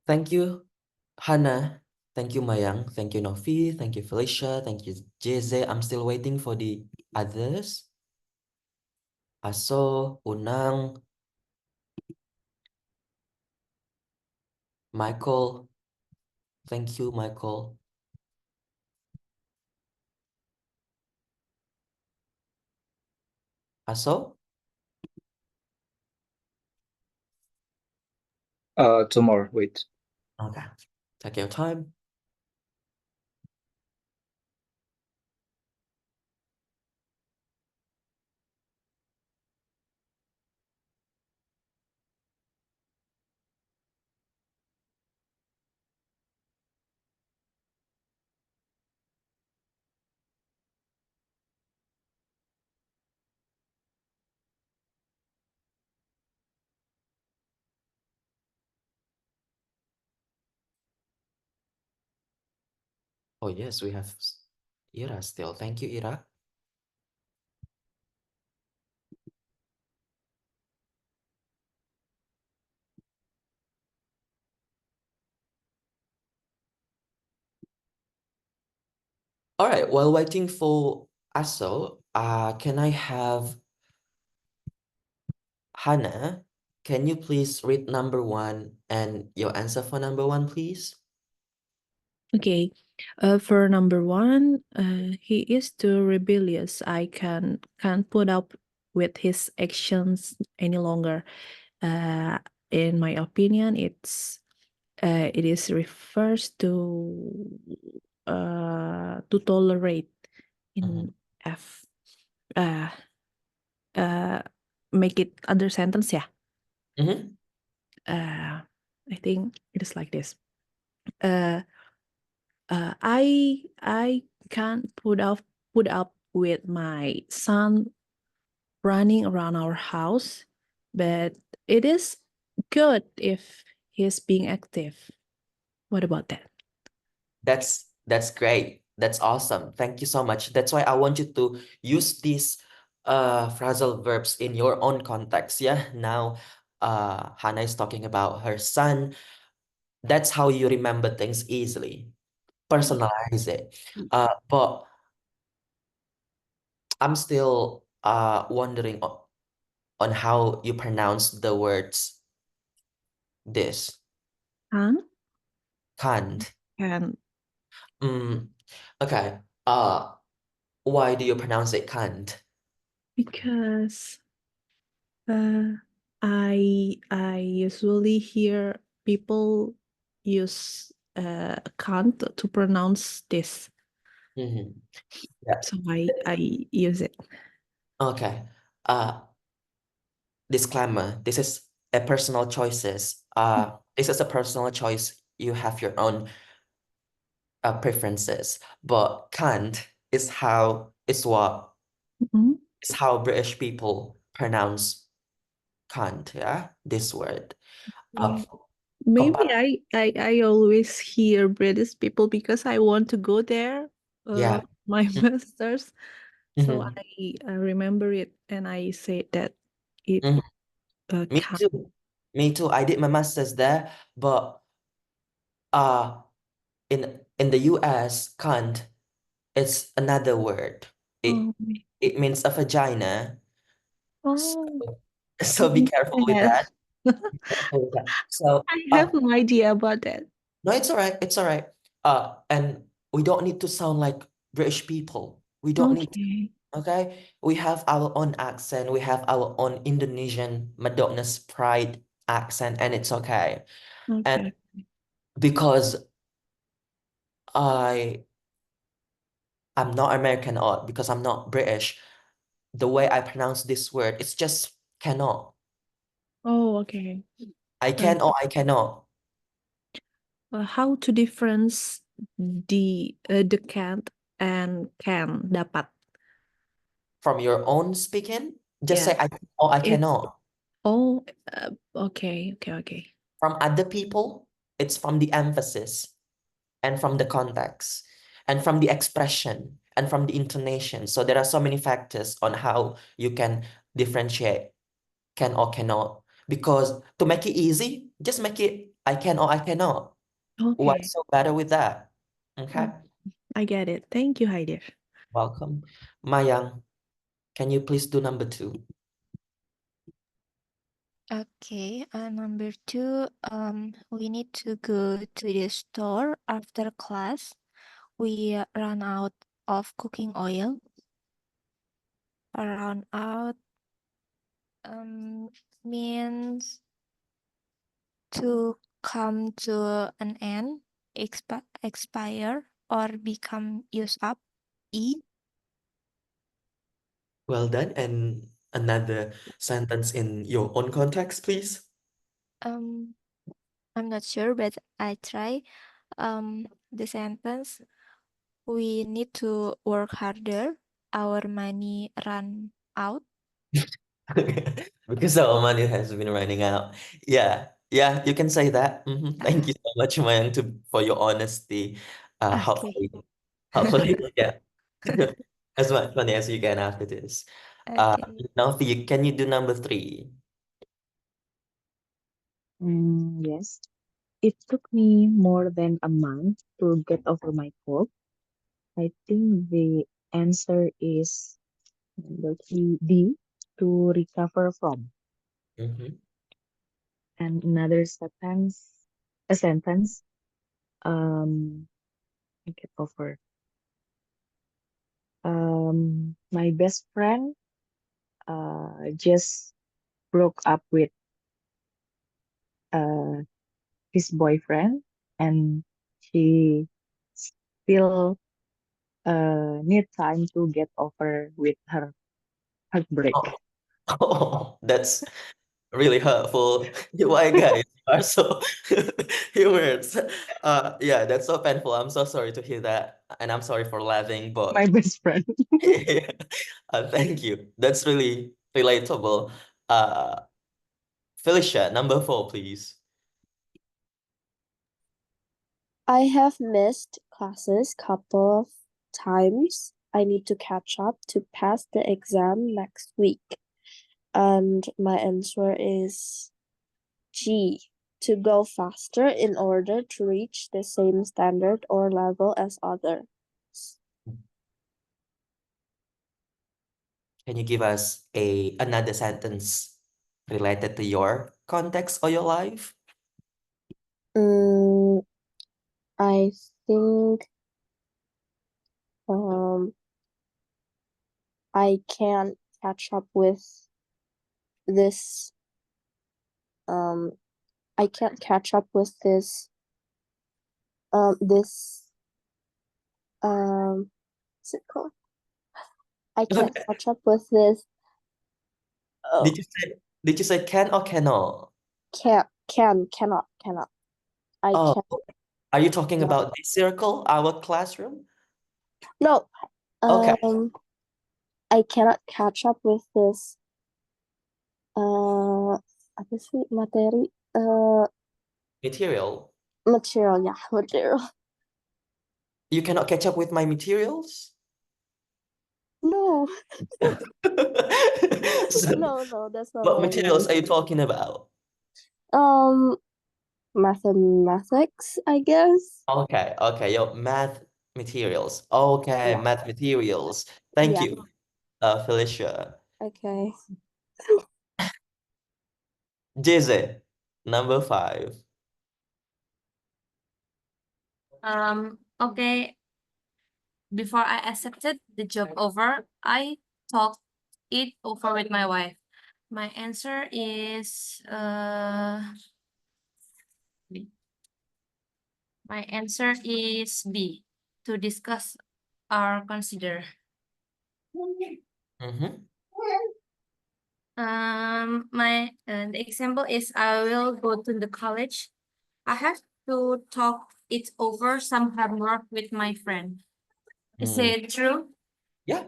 Thank you, Hannah. Thank you, Mayang. Thank you, Novi. Thank you, Felicia. Thank you, Jeze. I'm still waiting for the others. Aso, Unang, Michael. Thank you, Michael. Aso? Two more. Wait. Okay. Take your time. Oh, yes, we have Ira still. Thank you, Ira. All right, while waiting for Aso, can I have Hannah? Can you please read number 1 and your answer for number 1, please? Okay. For number 1, he is too rebellious. I can't put up with his actions any longer. In my opinion, it is refers to tolerate in F. Make it other sentence, yeah. I think it is like this. I can't put up with my son running around our house, but it is good if he's being active. What about that? That's great. That's awesome. Thank you so much. That's why I want you to use these phrasal verbs in your own context. Yeah. Now Hannah is talking about her son. That's how you remember things easily. Personalize it. But I'm still wondering on how you pronounce the words this. Can't. Can't. Can. Okay. Why do you pronounce it can't? Because I usually hear people use can't to pronounce this. Yeah. So I use it. Okay. Disclaimer, this is a personal choices. This is a personal choice. You have your own preferences, but can't is how British people pronounce can't, yeah, this word. Maybe I always hear British people because I want to go there. Yeah. My masters. So I remember it and I say that it Me can't. too. Me too. I did my master's there, but in the US, can't is another word. It means a vagina. So be careful with that. So I have no idea about that. no, it's all right. It's all right. And we don't need to sound like British people. We don't need to. Okay? We have our own accent. We have our own Indonesian Madonna's Pride accent, and it's okay. And because I'm not American or because I'm not British, the way I pronounce this word, it's just cannot. Oh, okay. I can or I cannot. How to difference the can't and can dapat? From your own speaking, just say I can or I cannot. Oh, okay. From other people, it's from the emphasis and from the context and from the expression and from the intonation. So there are so many factors on how you can differentiate can or cannot. Because to make it easy, just make it I can or I cannot. Why Okay, so better with that? Okay, I get it. Thank you, Haider. welcome. Mayang, can you please do number 2? Okay, number 2, we need to go to the store after class. We run out of cooking oil. Run out means to come to an end, expire, or become used up. E. Well done. And another sentence in your own context, please. I'm not sure, but I try. The sentence, we need to work harder. Our money run out. Because our money has been running out. Yeah, you can say that. Thank you so much, Mayang, for your honesty. Okay. Hopefully, yeah, as much funny as you can after this. Okay. Now, can you do number 3? Yes. It took me more than a month to get over my cold. I think the answer is number D, to recover from. Mm-hmm. And another sentence, I get over. My best friend just broke up with his boyfriend, and she still need time to get over with her heartbreak. Oh, that's really hurtful. Why, guys, you are so humorous. Yeah, that's so painful. I'm so sorry to hear that, and I'm sorry for laughing, My but best friend. thank you. That's really relatable. Uh, Felicia, number 4, please. I have missed classes couple of times. I need to catch up to pass the exam next week. And my answer is G, to go faster in order to reach the same standard or level as others. Can you give us another sentence related to your context or your life? I think I can't catch up with this I can't catch up with this what's it called? I can't catch up with this Did you say can or cannot? cannot. I Oh, can't. are you talking Yeah. about this circle, our classroom? No. Okay. I cannot catch up with this apa sih materi Material. material. You cannot catch up with my materials? No. So, No, that's not what what I materials meant. are you talking about? Mathematics, I guess. Okay, your math materials. Okay, Yeah. math materials. Thank Yeah. you, Felicia. Okay. Jeze, number 5. Okay. Before I accepted the job offer, I talked it over with my wife. My answer is B. My answer is B, to discuss or consider. The example is I will go to the college. I have to talk it over some homework with my friend. Is it true? Yeah.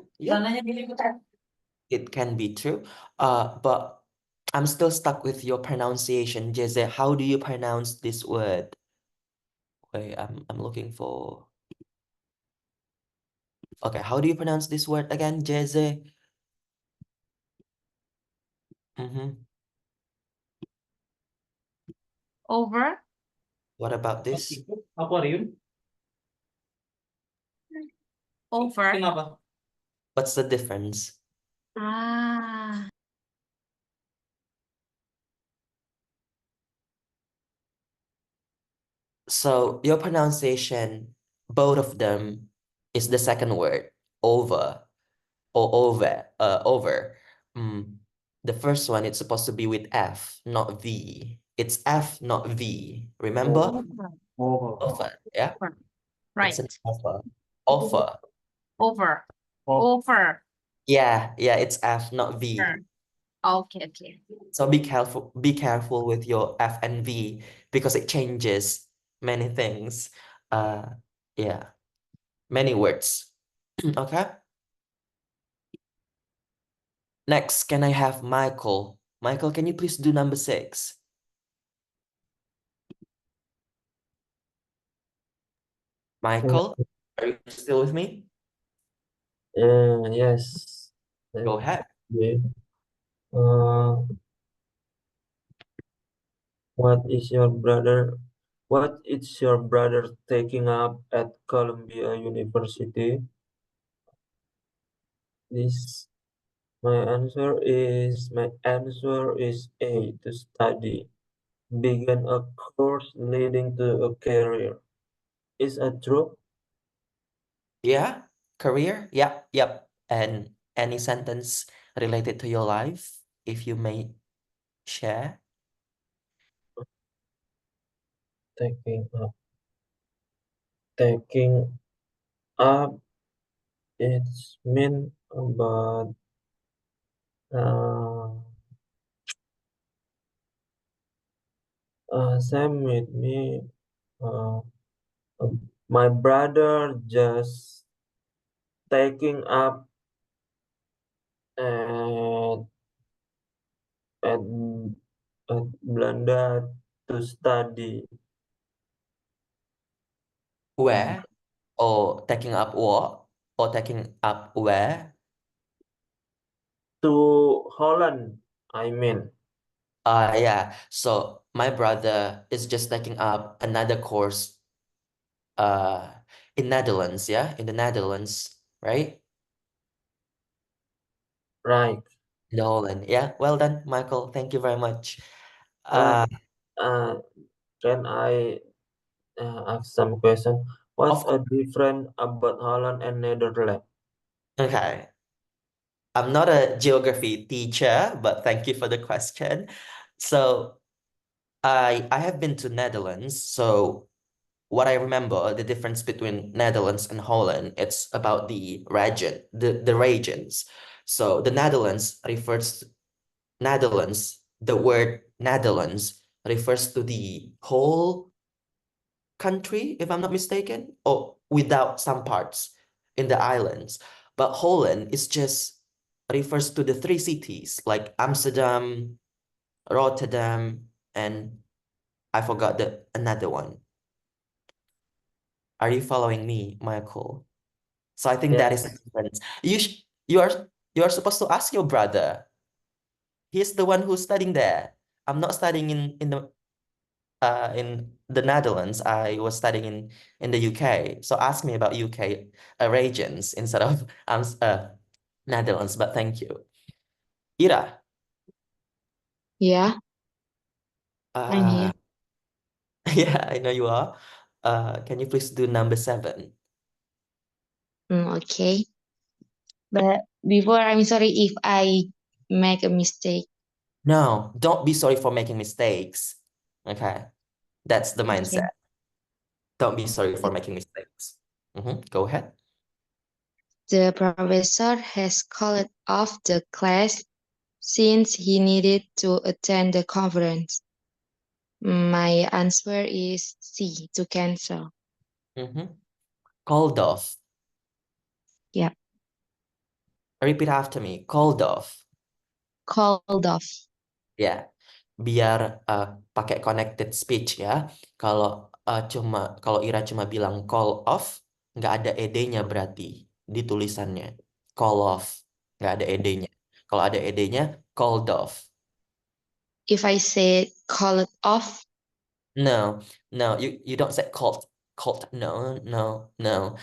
It can be true. But I'm still stuck with your pronunciation, Jeze. How do you pronounce this word? Wait, I'm looking for. Okay, how do you pronounce this word again, Jeze? Over. What about this? Aquarium. Over. Kenapa? What's the difference? Ah. So your pronunciation, both of them, is the second word, over or over. The first one, it's supposed to be with F, not V. It's F, not V. Remember? Over. Over, yeah? Right. It's an offer. Offer. Over. Oh. Over. Yeah, it's F, not V. Over. Okay, okay. So be careful with your F and V because it changes many things. Yeah, many words. Okay. Next, can I have Michael? Michael, can you please do number 6? Michael, are you still with me? Yes. Go ahead. Okay. What is your brother? What is your brother taking up at Columbia University? This my answer is A, to study. Begin a course leading to a career. Is it true? Yeah, career. Yep. And any sentence related to your life, if you may share. Taking up. Taking up. It's mean about same with me. Uh, my brother just taking up at at at Belanda to study. Where? Or taking up what? Or taking up where? To Holland, I mean. Yeah. So my brother is just taking up another course in Netherlands, yeah? In the Netherlands, right? Right. In the Holland. Yeah. Well done, Michael. Thank you very much. Uh, can I ask some question? What's Of a different about Holland and Netherlands? Okay. I'm not a geography teacher, but thank you for the question. So I have been to Netherlands. So what I remember, the difference between Netherlands and Holland, it's about the region, the regions. So the Netherlands, the word Netherlands refers to the whole country, if I'm not mistaken, or without some parts in the islands. But Holland is just refers to the 3 cities like Amsterdam, Rotterdam, and I forgot the another one. Are you following me, Michael? So I think that is the Yes. difference. You are supposed to ask your brother. He's the one who's studying there. I'm not studying in the Netherlands. I was studying in the UK. So ask me about UK regions instead of Netherlands. But thank you, Ira. Yeah, I'm here. Yeah, I know you are. Can you please do number 7? Okay. But before, I'm sorry if I make a mistake. No, don't be sorry for making mistakes. Okay, that's the Okay. mindset. Don't be sorry for making mistakes. Go ahead. The professor has called off the class since he needed to attend the conference. My answer is C, to cancel. Called off. Yeah, Repeat after me. Called off. called off. Ya, biar pakai connected speech ya. Kalau kalau Ira cuma bilang call off, nggak ada ed-nya berarti di tulisannya. Call off, nggak ada ed-nya. Kalau ada ed-nya, called off. If I say call it off, No, no, you don't say called. Called. No, no, no.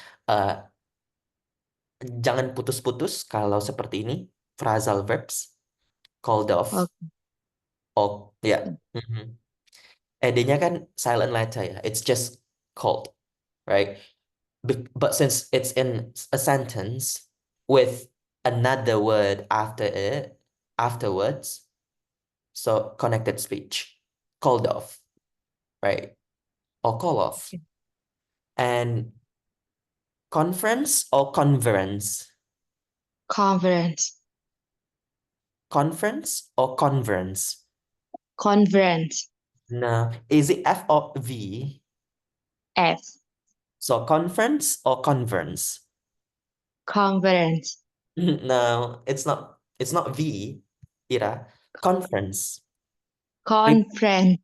Jangan putus-putus kalau seperti ini. Phrasal verbs. Called off. Okay. Oh, ya. Ed-nya kan silent letter ya. It's just called, right? But since it's in a sentence with another word after it, afterwards, so connected speech, called off, right? Or call off. Okay. And conference or conference? Conference. Conference or conference? Conference. No. Is it F or V? F. So conference or conference? Conference. No, it's not. It's not V, Ira. Conference. Conference.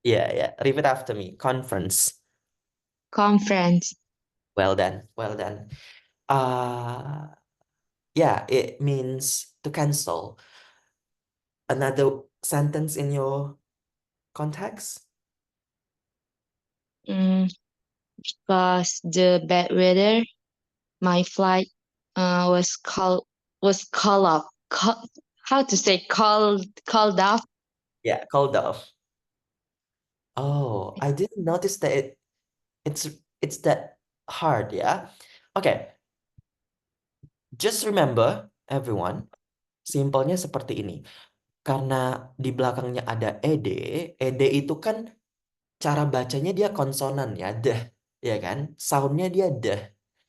Yeah. Repeat after me. Conference. Conference. Well done. Well done. Yeah, it means to cancel. Another sentence in your context? Because the bad weather, my flight was called off. How to say called off? Yeah, called off. Oh, I didn't notice that it's that hard, yeah. Okay, just remember everyone, simpelnya seperti ini. Karena di belakangnya ada ed itu kan cara bacanya dia konsonan ya, deh, ya kan? Soundnya dia deh.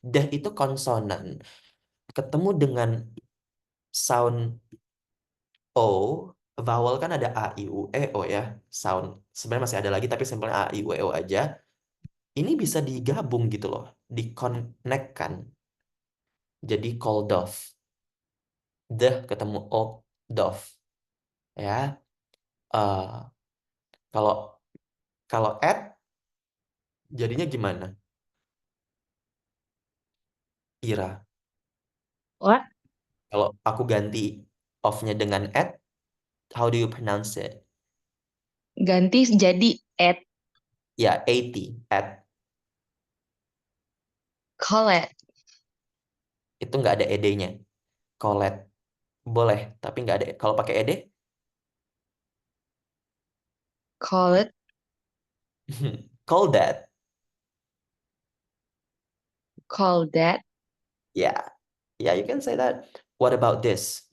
Deh itu konsonan. Ketemu dengan sound O, vowel kan ada A, I, U, E, O ya. Sound. Sebenarnya masih ada lagi tapi simpelnya A, I, U, E, O aja. Ini bisa digabung gitu loh. Di-connect-kan. Jadi called off. Deh ketemu O, doff. Ya. Eh, kalau kalau at jadinya gimana? Ira. What? Kalau aku ganti off-nya dengan at, how do you pronounce it? Ganti jadi at. Ya, 80, at. Call it. Itu nggak ada ed-nya. Colette. Boleh, tapi nggak ada. Kalau pakai ed, Call it. call that. Call that. Yeah. Yeah, you can say that. What about this?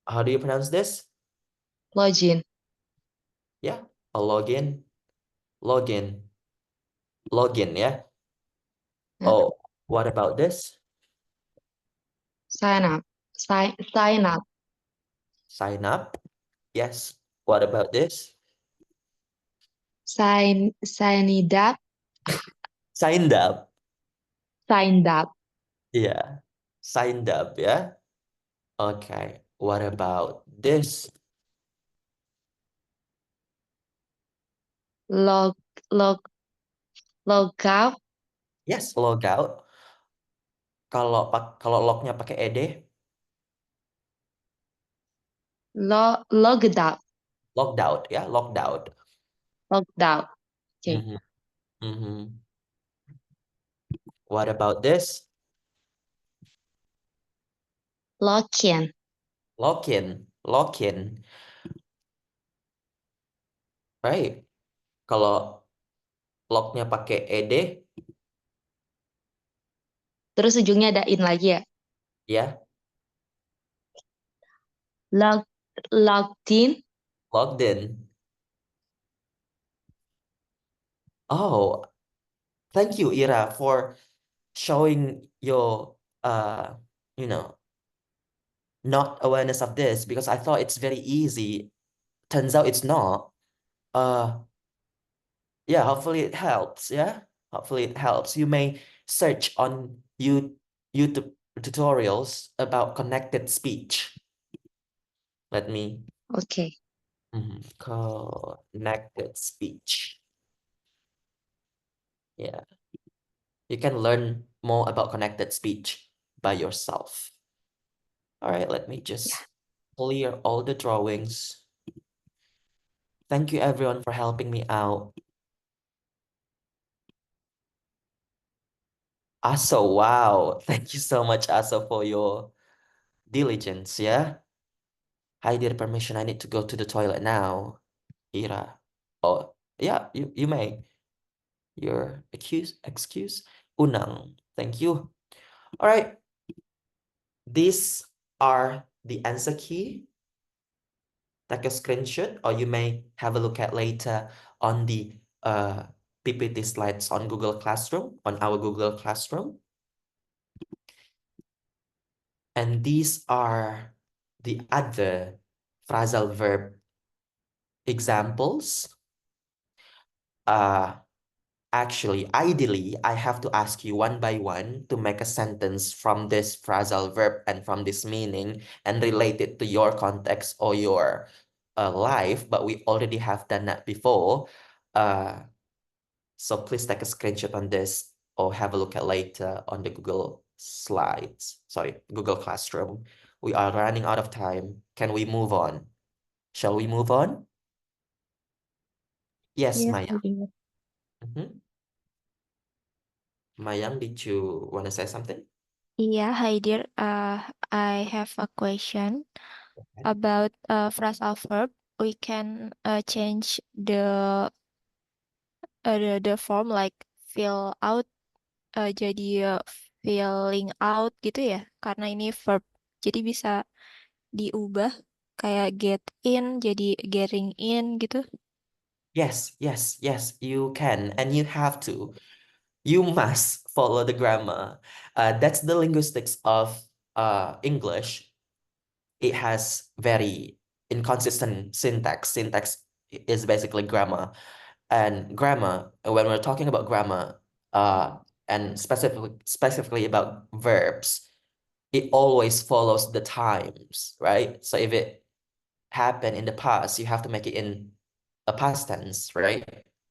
How do you pronounce this? Login. Yeah, a login. Login. Login, yeah. Yeah. Oh, what about this? Sign up. Sign up. Sign up. Yes. What about this? Sign it up. Signed up. Signed up. Yeah. Signed up, yeah. Okay. What about this? Log out. Yes, log out. Kalau lognya pakai ed, Logged out. logged out, ya, logged out. Logged out. Okay. Mhm. Mhm. What about this? Log in. Lock in, lock in. Right. Kalau lognya pakai ed, Terus ujungnya ada in lagi ya. ya, Logged in. logged in. Oh, thank you, Ira, for showing your you know, not awareness of this because I thought it's very easy. Turns out it's not. Yeah, hopefully it helps. Yeah, hopefully it helps. You may search on YouTube tutorials about connected speech. Let me Okay. connected speech. Yeah, you can learn more about connected speech by yourself. All right, let me just clear all the drawings. Thank you everyone for helping me out. Aso, wow. Thank you so much, Aso, for your diligence, yeah? Hi, dear, permission. I need to go to the toilet now. Ira. Oh, yeah, you may. Your excuse. Unang. Thank you. All right. These are the answer key. Take a screenshot, or you may have a look at later on the PPT slides on Google Classroom, on our Google Classroom. And these are the other phrasal verb examples. Actually, ideally, I have to ask you one by one to make a sentence from this phrasal verb and from this meaning and relate it to your context or your life, but we already have done that before. So please take a screenshot on this or have a look at later on the Google Slides. Sorry, Google Classroom. We are running out of time. Can we move on? Shall we move on? Yes, Yes, Maya. I do. Mayang, did you want to say something? Yeah, hi dear. I have a question about phrasal verb. We can change the form like fill out jadi filling out gitu ya. Karena ini verb. Jadi bisa diubah kayak get in jadi getting in gitu. Yes, you can, and you have to. You must follow the grammar. That's the linguistics of English. It has very inconsistent syntax. Syntax is basically grammar. And grammar, when we're talking about grammar, and specifically about verbs, it always follows the times, right? So if it happened in the past, you have to make it in a past tense, right?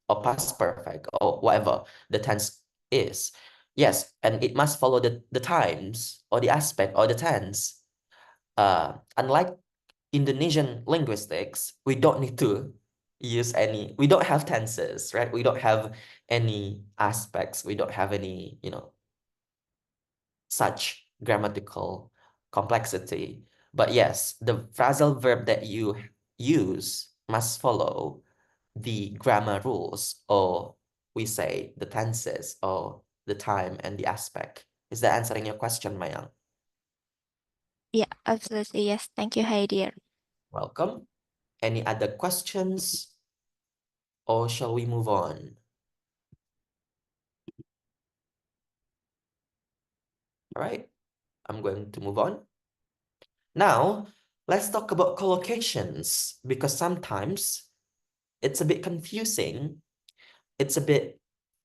Or past perfect, or whatever the tense is. Yes, and it must follow the times or the aspect or the tense. Unlike Indonesian linguistics, we don't need to use any, we don't have tenses, right? We don't have any aspects. We don't have any, such grammatical complexity. But yes, the phrasal verb that you use must follow the grammar rules, or we say the tenses, or the time and the aspect. Is that answering your question, Mayang? Yeah, absolutely. Yes. Thank you, hi dear. Welcome. Any other questions? Or shall we move on? All right, I'm going to move on. Now, let's talk about collocations, because sometimes it's a bit confusing. It's a bit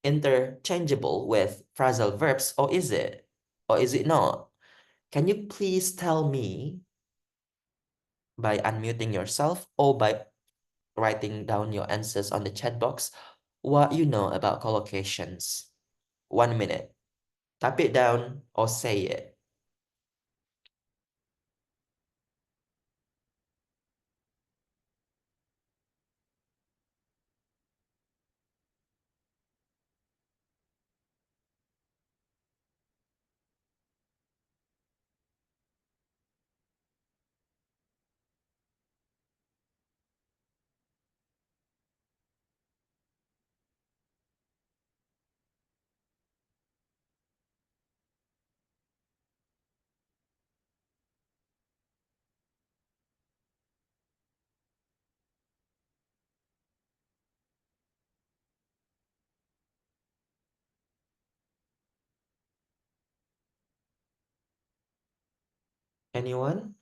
interchangeable with phrasal verbs, or is it? Or is it not? Can you please tell me by unmuting yourself or by writing down your answers on the chat box what you know about collocations? 1 minute. Type it down or say it. Anyone?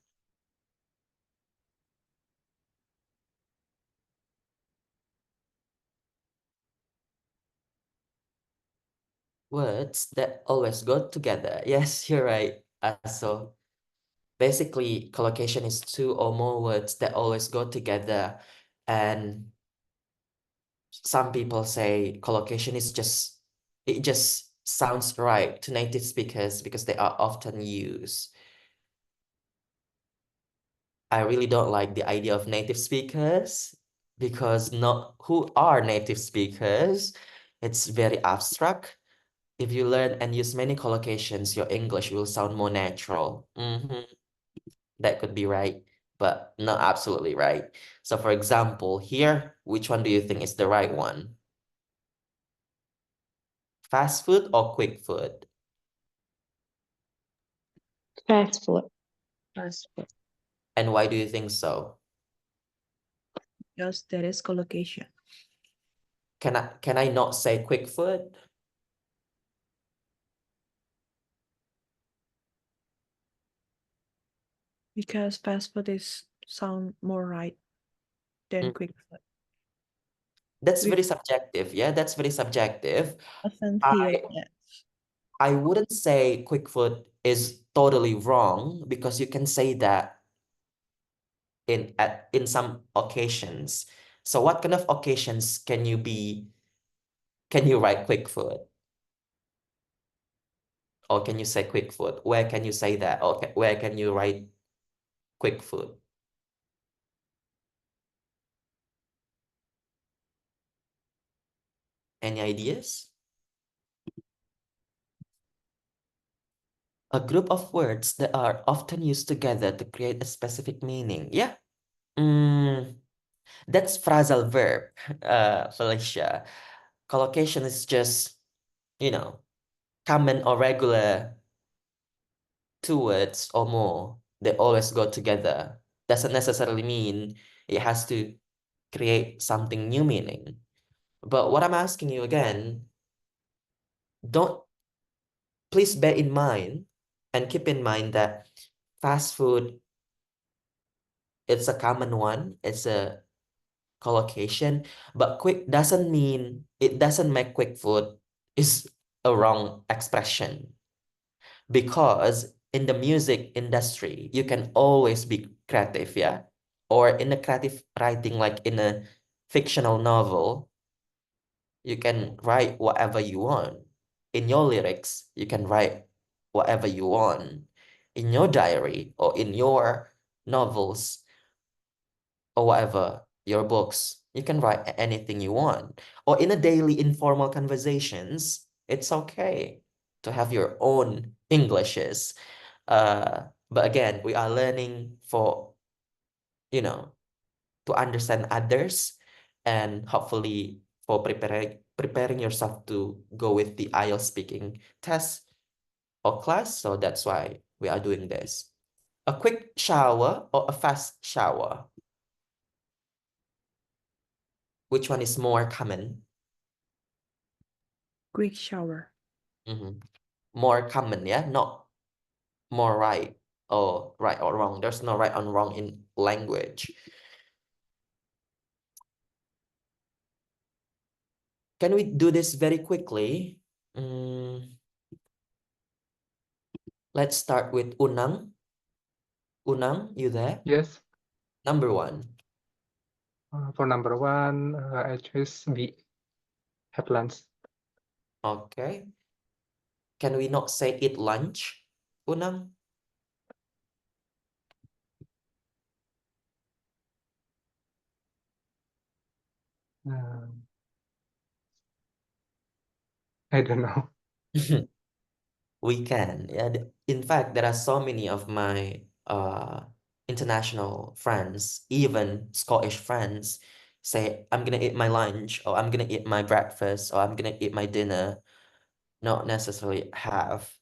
Words that always go together. Yes, you're right. So basically, collocation is two or more words that always go together. And some people say collocation is just, it just sounds right to native speakers because they are often used. I really don't like the idea of native speakers because not who are native speakers, it's very abstract. If you learn and use many collocations, your English will sound more natural. That could be right, but not absolutely right. So for example, here, which one do you think is the right one? Fast food or quick food? Fast food. Fast food. And why do you think so? Because there is collocation. Can I not say quick food? Because fast food is sound more right than Mm. quick food. That's We very subjective. Yeah, that's very subjective. often hear I that. I wouldn't say quick food is totally wrong because you can say that in some occasions. So what kind of occasions can you write quick food? Or can you say quick food? Where can you say that? Or where can you write quick food? Any ideas? A group of words that are often used together to create a specific meaning. Yeah. That's phrasal verb, Felicia. Collocation is just, common or regular two words or more. They always go together. Doesn't necessarily mean it has to create something new meaning. But what I'm asking you again, don't please bear in mind and keep in mind that fast food, it's a common one. It's a collocation, but quick doesn't mean it doesn't make quick food is a wrong expression, because in the music industry you can always be creative, yeah, or in a creative writing, like in a fictional novel, you can write whatever you want. In your lyrics you can write whatever you want. In your diary or in your novels or whatever, your books, you can write anything you want. Or in a daily informal conversations, it's okay to have your own Englishes. But again, we are learning for, to understand others, and hopefully for preparing yourself to go with the IELTS speaking test or class. So that's why we are doing this. A quick shower or a fast shower? Which one is more common? Quick shower. More common, yeah? Not more right or wrong. There's no right and wrong in language. Can we do this very quickly? Let's start with Unang. Unang, you there? Yes. Number one. For number one, I choose B. Have lunch. Okay. Can we not say eat lunch, Unang? I don't know. We can. Yeah. In fact, there are so many of my international friends, even Scottish friends, say, I'm gonna eat my lunch, or I'm gonna eat my breakfast, or I'm gonna eat my dinner. Not necessarily have.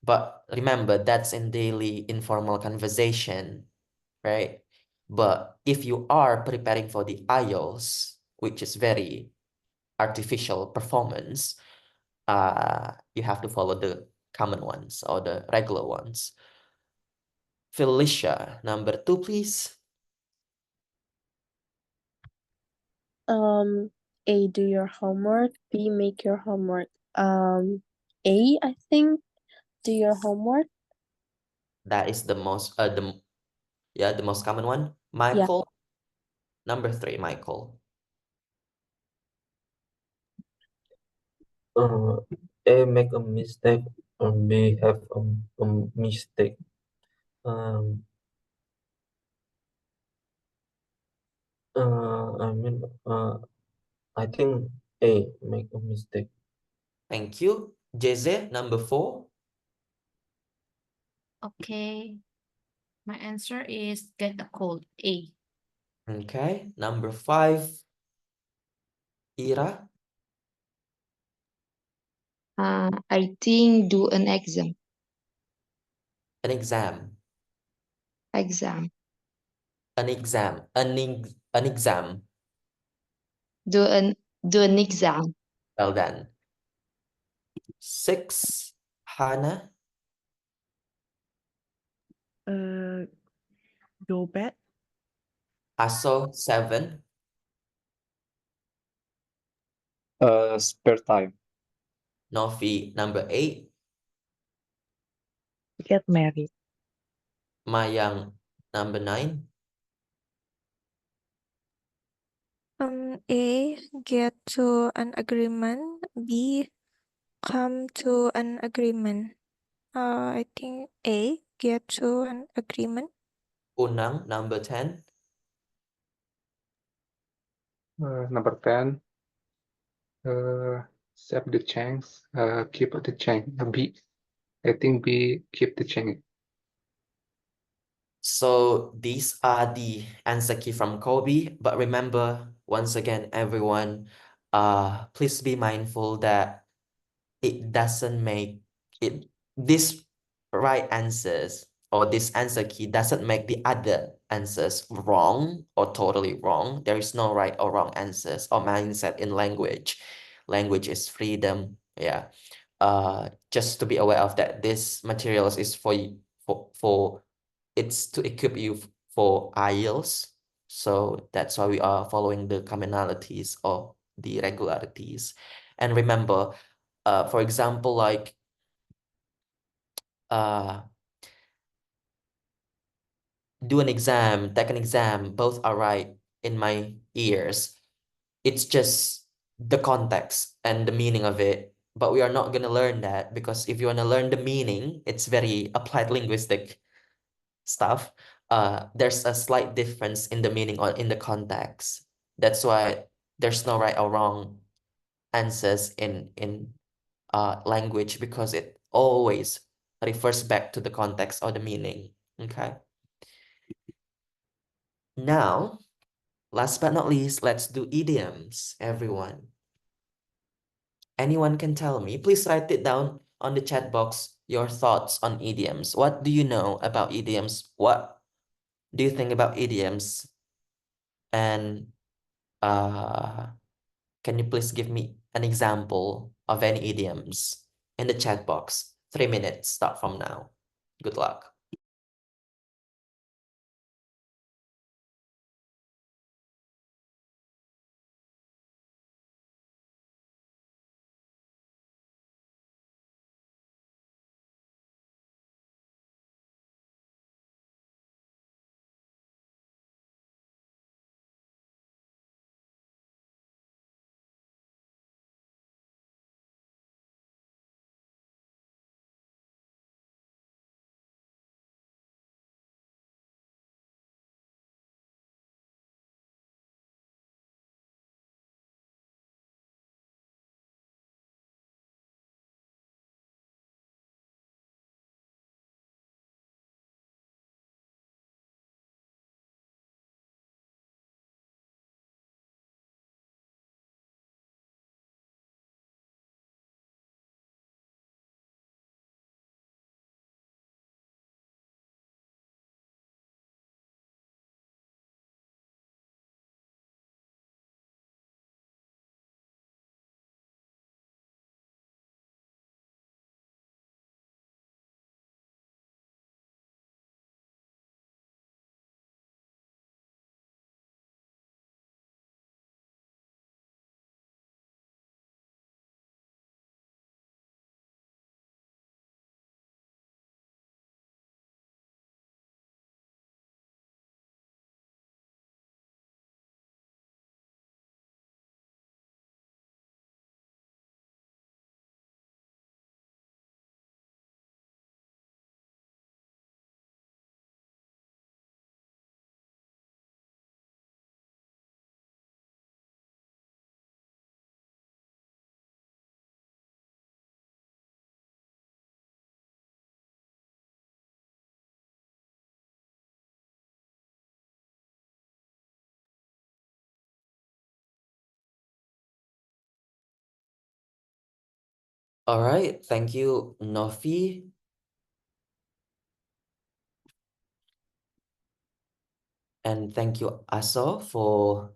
But remember, that's in daily informal conversation, right? But if you are preparing for the IELTS, which is very artificial performance, you have to follow the common ones or the regular ones. Felicia, number two, please. A, do your homework. B, make your homework. A, I think, do your homework. That is the most the most common one. Michael, number three, Michael. A make a mistake or B have a mistake. Um, I mean, I think A, make a mistake. Thank you. Jeze, number 4. Okay. My answer is get a cold. A. Okay. Number 5. Ira. I think do an exam. An exam. Exam. An exam. An exam. Do an do an exam. Well done. 6. Hannah. Go bed. Aso, 7. Spare time. Novi, number 8. Get married. Mayang, number 9. A, get to an agreement. B, come to an agreement. I think A, get to an agreement. Unang, number 10. Number 10, save the change, keep the change. B, I think B, keep the change. So these are the answer key from Kobe. But remember, once again, everyone, please be mindful that it doesn't make it this right answers or this answer key doesn't make the other answers wrong or totally wrong. There is no right or wrong answers or mindset in language. Language is freedom. Yeah. Just to be aware of that, this materials is for it's to equip you for IELTS. So that's why we are following the commonalities or the regularities. And remember, for example, like do an exam, take an exam, both are right in my ears. It's just the context and the meaning of it. But we are not going to learn that, because if you want to learn the meaning, it's very applied linguistic stuff. There's a slight difference in the meaning or in the context. That's why there's no right or wrong answers in language, because it always refers back to the context or the meaning. Okay. Now, last but not least, let's do idioms, everyone. Anyone can tell me, please write it down on the chat box, your thoughts on idioms. What do you know about idioms? What do you think about idioms? And can you please give me an example of any idioms in the chat box? 3 minutes, start from now. Good luck. All right, thank you, Novi. And thank you, Aso, for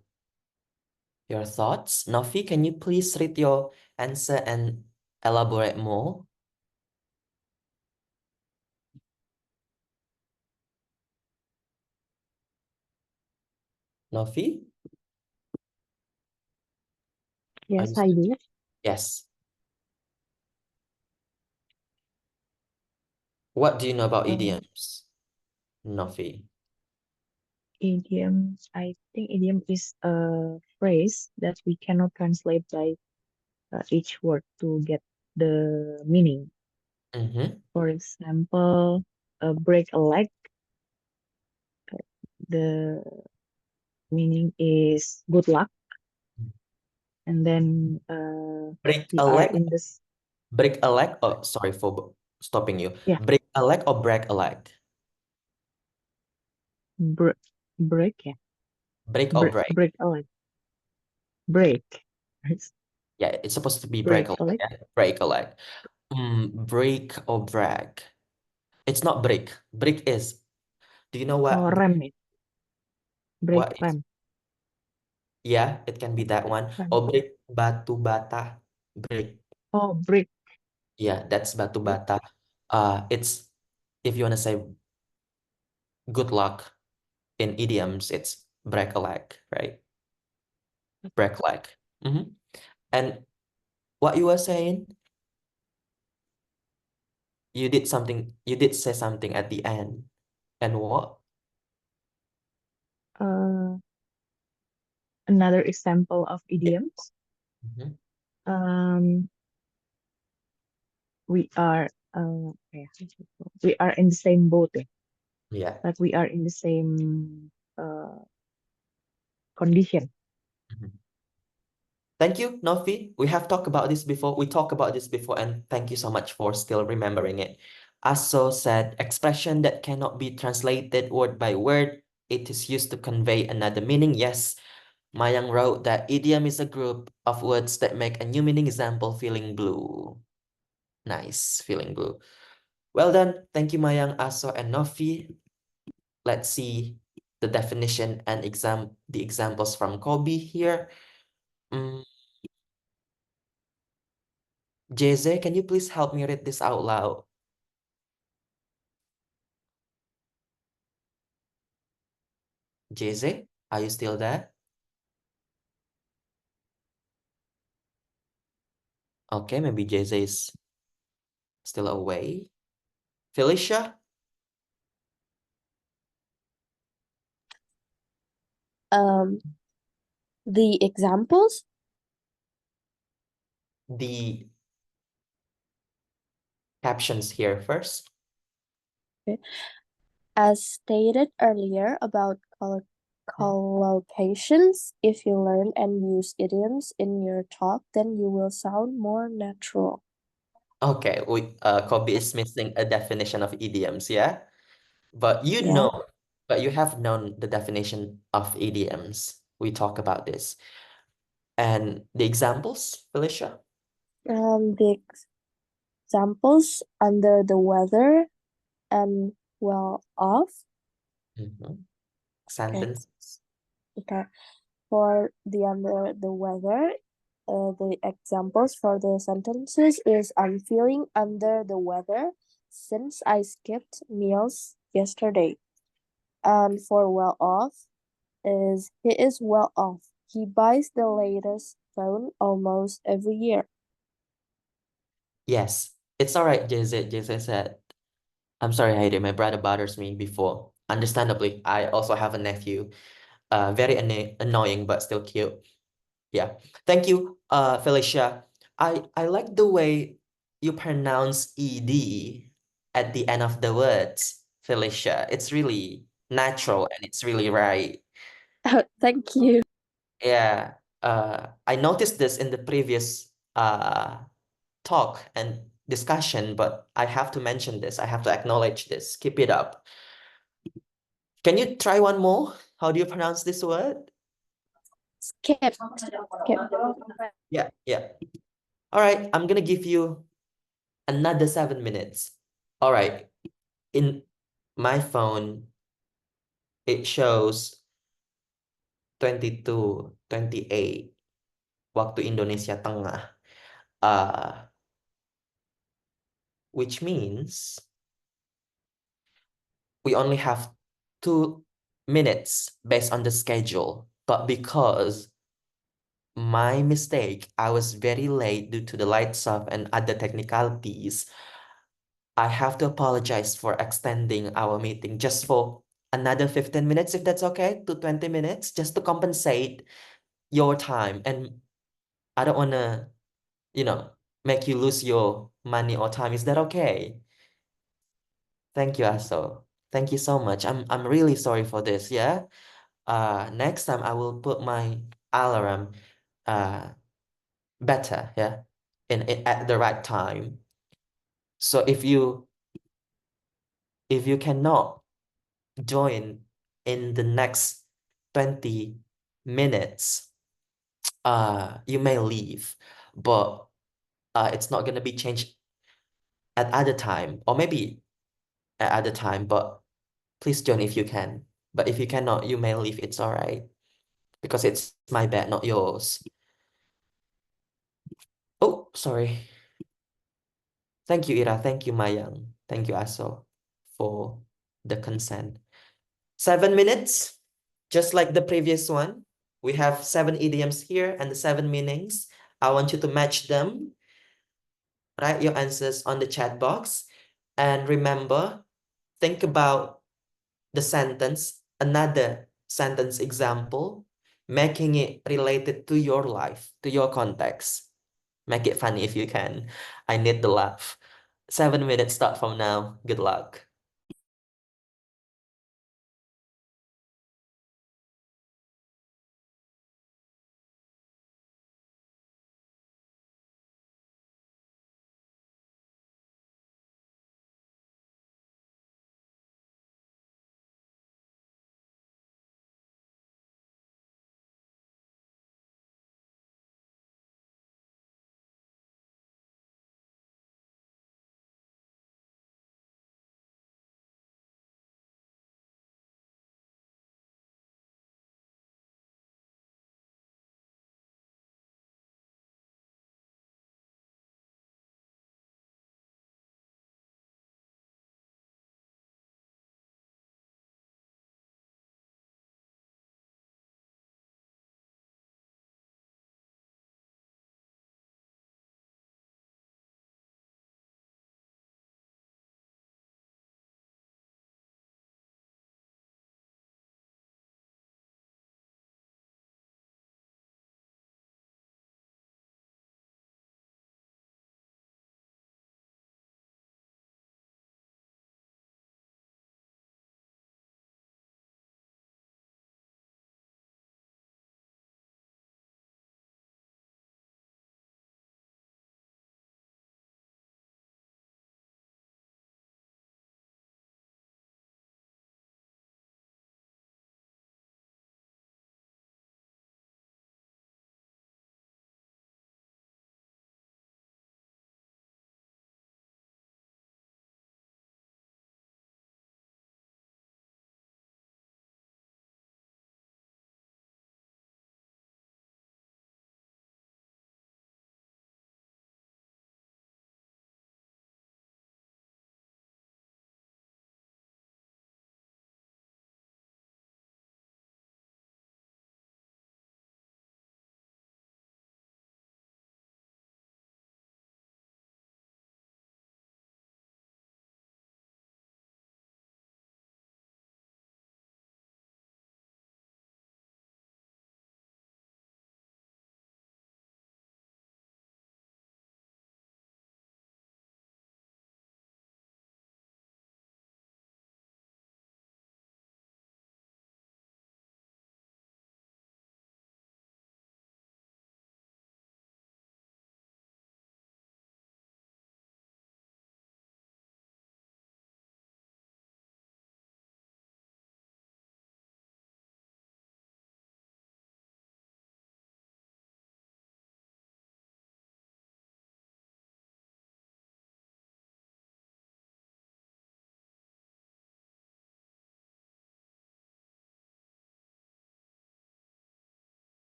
your thoughts. Novi, can you please read your answer and elaborate more? Novi? Are Yes, you I did. Yes. What do you know about Uh, idioms, Novi? Idiom, I think idiom is a phrase that we cannot translate by each word to get the meaning. Mm-hmm. For example, break a leg. The meaning is good luck. And then Break we a are leg? in this, Break a leg? Oh, sorry for stopping you. yeah, Break a leg or break a leg? break, yeah, Break or break? break a leg. Break. Yeah, it's supposed to be break Break a a leg. leg. Yeah? Break a leg. Break or break? It's not break. Break is. Do you know Oh, what? rem. Break What is? rem. Yeah, it can be that one. Rem. Or break batu bata. Break. Oh, break. Yeah, that's batu Break. bata. It's if you want to say good luck in idioms, it's break a leg, right? Break leg. And what you were saying, you did say something at the end. And what? Uh, Another example of idioms. Mhm. Um, we are yeah, we are in the same boat. Yeah. Like we are in the same condition. Mhm. Thank you, Novi. We have talked about this before. We talked about this before, and thank you so much for still remembering it. Aso said, expression that cannot be translated word by word. It is used to convey another meaning. Yes, Mayang wrote that idiom is a group of words that make a new meaning. Example, feeling blue. Nice, feeling blue. Well done. Thank you, Mayang, Aso, and Novi. Let's see the definition and the examples from Kobi here. Mm, Jeze, can you please help me read this out loud? Jeze, are you still there? Okay, maybe Jeze is still away. Felicia? The examples. The captions here first. Okay. As stated earlier about collocations, if you learn and use idioms in your talk, then you will sound more natural. Okay, Kobe is missing a definition of idioms, yeah? But Yeah. you have known the definition of idioms. We talk about this. And the examples, Felicia? The examples under the weather and well off. Mhm. Okay. Sentences. Okay. For the under the weather, the examples for the sentences is I'm feeling under the weather since I skipped meals yesterday. And for well off is he is well off. He buys the latest phone almost every year. Yes, it's all right, Jeze said. I'm sorry, Heidi, my brother bothers me before. Understandably, I also have a nephew. Very annoying, but still cute. Yeah. Thank you, Felicia. I like the way you pronounce ed at the end of the words, Felicia. It's really natural and it's really right. Thank you. Yeah. I noticed this in the previous talk and discussion, but I have to mention this. I have to acknowledge this. Keep it up. Can you try one more? How do you pronounce this word? Skip. Skip. Yeah, yeah. All right, I'm gonna give you another 7 minutes. All right. In my phone, it shows 22, 28 waktu Indonesia Tengah. Which means we only have 2 minutes based on the schedule. But because my mistake, I was very late due to the lights off and other technicalities, I have to apologize for extending our meeting just for another 15 minutes, if that's okay, to 20 minutes, just to compensate your time. And I don't want to, make you lose your money or time. Is that okay? Thank you, Aso. Thank you so much. I'm really sorry for this, yeah? Next time I will put my alarm better, yeah, at the right time. So if you cannot join in the next 20 minutes, you may leave, but it's not gonna be changed at other time, or maybe at other time, but please join if you can. But if you cannot, you may leave, it's all right, because it's my bad, not yours. Oh, sorry. Thank you, Ira. Thank you, Mayang. Thank you, Aso, for the consent. 7 minutes, just like the previous one. We have 7 idioms here and the 7 meanings. I want you to match them. Write your answers on the chat box. And remember, think about the sentence, another sentence example, making it related to your life, to your context. Make it funny if you can. I need the laugh. 7 minutes start from now. Good luck.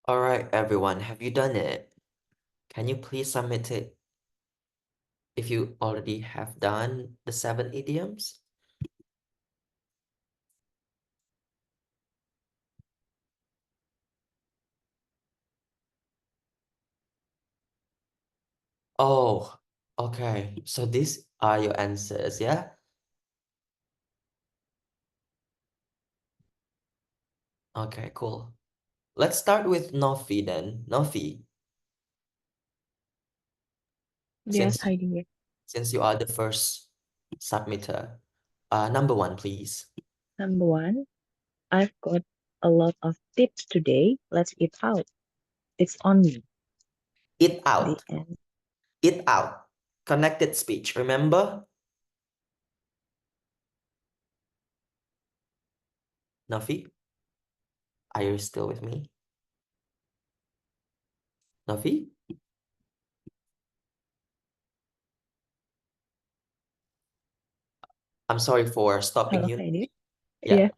All right, everyone, have you done it? Can you please submit it if you already have done the 7 idioms? Oh, okay. So these are your answers, yeah? Okay, cool. Let's start with Nofi then. Nofi, Yes, since idea. since you are the first submitter, number 1, please. Number one, I've got a lot of tips today. Let's eat out. It's on me. Eat The out. end. Eat out. Connected speech, remember? Nofi, are you still with me? Nofi? I'm sorry for stopping Hello, you. Heidi. Yeah, Yeah,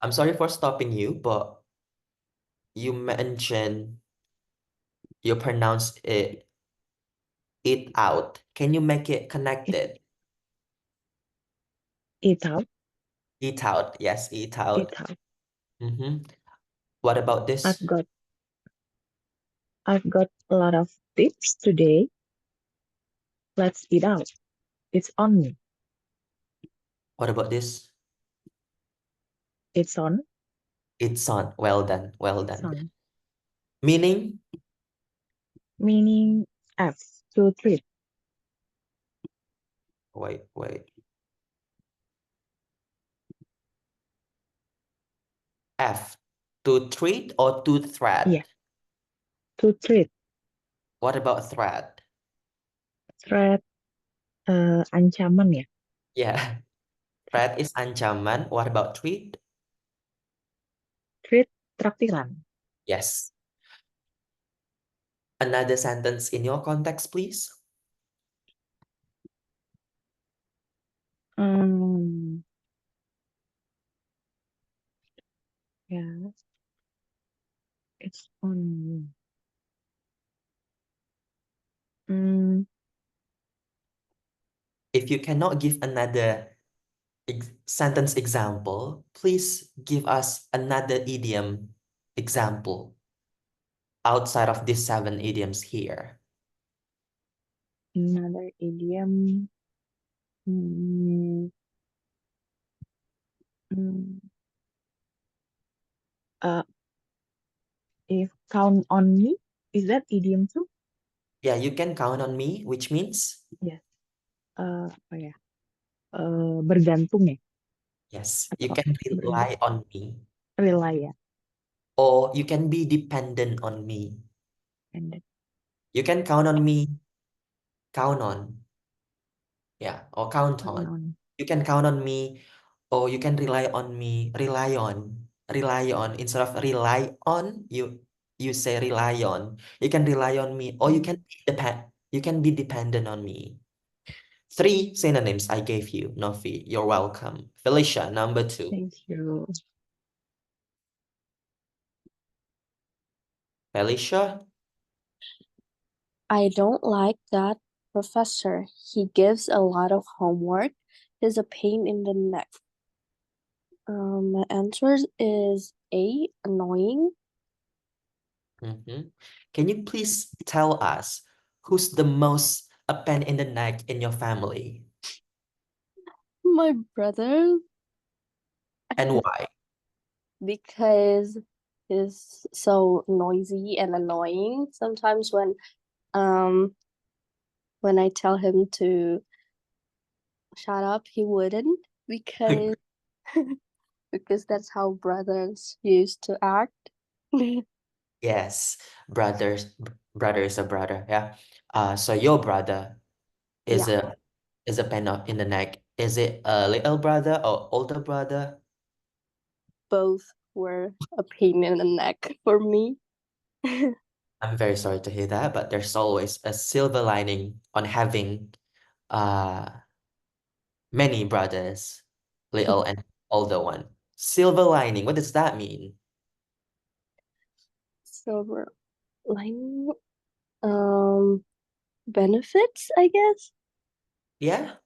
I'm sorry for stopping you, but you mentioned you pronounce it out. Can you make it connected? eat out. Eat out. Yes, eat out. Eat out. Mm-hmm. What about I've this? got I've got a lot of tips today. Let's eat out. It's on me. What about this? It's on. It's on. Well done. Well It's done. on. Meaning? Meaning F, to treat. Wait. F. To treat or to thread? Yeah, to treat. What about thread? Threat, ancaman ya. Yeah. Thread is ancaman. What about treat? Treat, traktiran. Yes. Another sentence in your context, please. Hmm, yeah, it's on me. Hmm, If you cannot give another sentence example, please give us another idiom example outside of these 7 idioms here. another idiom. Hmm, hmm, uh, if count on me, is that idiom too? Yeah, you can count on me, which means? Yes. Apa ya? Bergantung ya? Yes, you Atau can rely on me. rely ya? Or you can be dependent on me. And then You can count on me, count on. Yeah, or count count on. on. You can count on me, or you can rely on me, rely on. Rely on. Instead of rely on, you say rely on. You can rely on me, or you can be dependent on me. 3 synonyms I gave you, Nofi. You're welcome. Felicia, number 2. Thank you. Felicia, I don't like that professor. He gives a lot of homework. He's a pain in the neck. My answer is A, annoying. can you please tell us who's the most a pain in the neck in your family My brother, and why? because he's so noisy and annoying. Sometimes when I tell him to shut up, he wouldn't because because that's how brothers used to act. Yes, brother is a brother, yeah. So your brother is Yeah, a pain in the neck. Is it a little brother or older brother? both were a pain in the neck for me. I'm very sorry to hear that, but there's always a silver lining on having uh many brothers, little and older one. Silver lining, what does that mean? silver lining. Benefits, I guess. Yeah,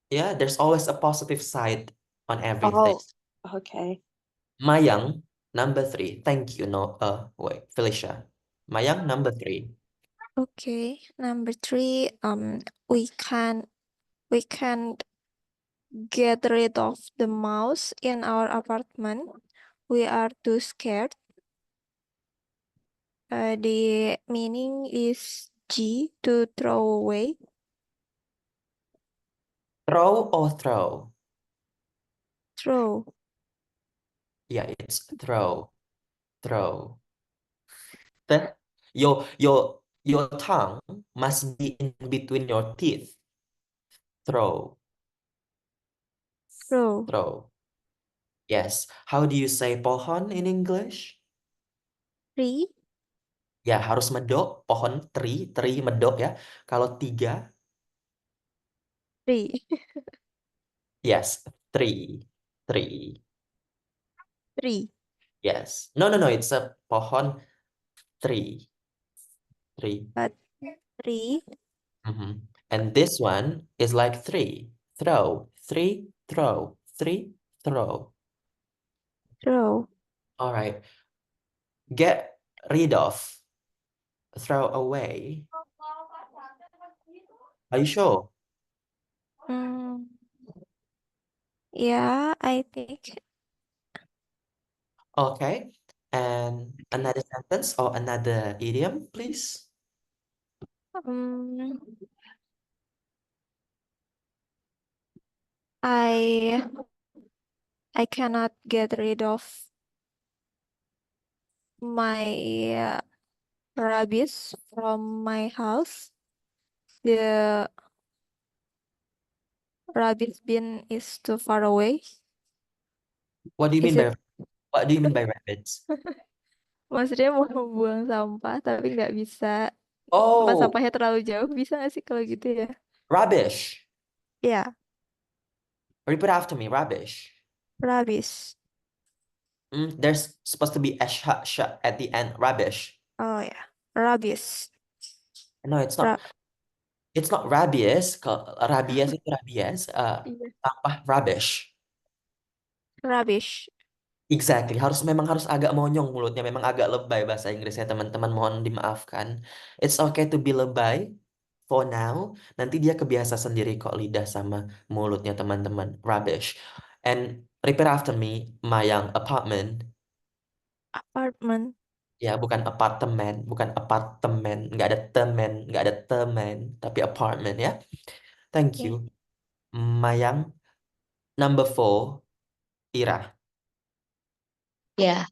yeah, there's always a positive side on everything. Oh, okay. Mayang, number 3. Thank you. No, wait, Felicia. Mayang, number 3. Okay, number 3, we can get rid of the mouse in our apartment. We are too scared. The meaning is G, to throw away. Throw or throw? Throw. Yeah, it's throw. Throw. The, your tongue must be in between your teeth. Throw. Throw. Throw. Yes. How do you say pohon in English? Tree. Ya, harus medok. Pohon, tree medok ya. Kalau 3, Tree. yes, three. Three. Tree. Yes. No, it's a pohon, three. Three. But tree. And this one is like 3. Throw. 3, throw. 3, throw. Throw. All right. Get rid of. Throw away. Are you sure? Yeah, I think. Okay. And another sentence or another idiom, please. I cannot get rid of my rabbits from my house. The rabbit bin is too far away. What do you Is mean it? by rabbits? Maksudnya mau buang sampah tapi nggak bisa. Tempat Oh, sampahnya terlalu jauh. Bisa nggak sih kalau gitu ya? rubbish. Ya, Repeat after me, rubbish. rabbits. There's supposed to be a sh at the end, rubbish. Oh ya, rabbits. No, it's Ra not. It's not rabies. Kalau rabies itu rabies. iya. Sampah rubbish. Rubbish. Exactly. Memang harus agak monyong mulutnya. Memang agak lebay bahasa Inggrisnya, teman-teman. Mohon dimaafkan. It's okay to be lebay for now. Nanti dia kebiasa sendiri kok lidah sama mulutnya, teman-teman. Rubbish. And repeat after me, Mayang, apartment. Apartment. Ya, bukan apartemen, bukan apartemen, nggak ada temen, nggak ada temen, tapi apartment ya. Thank Okay. you. Mayang, number 4, Ira. Yeah.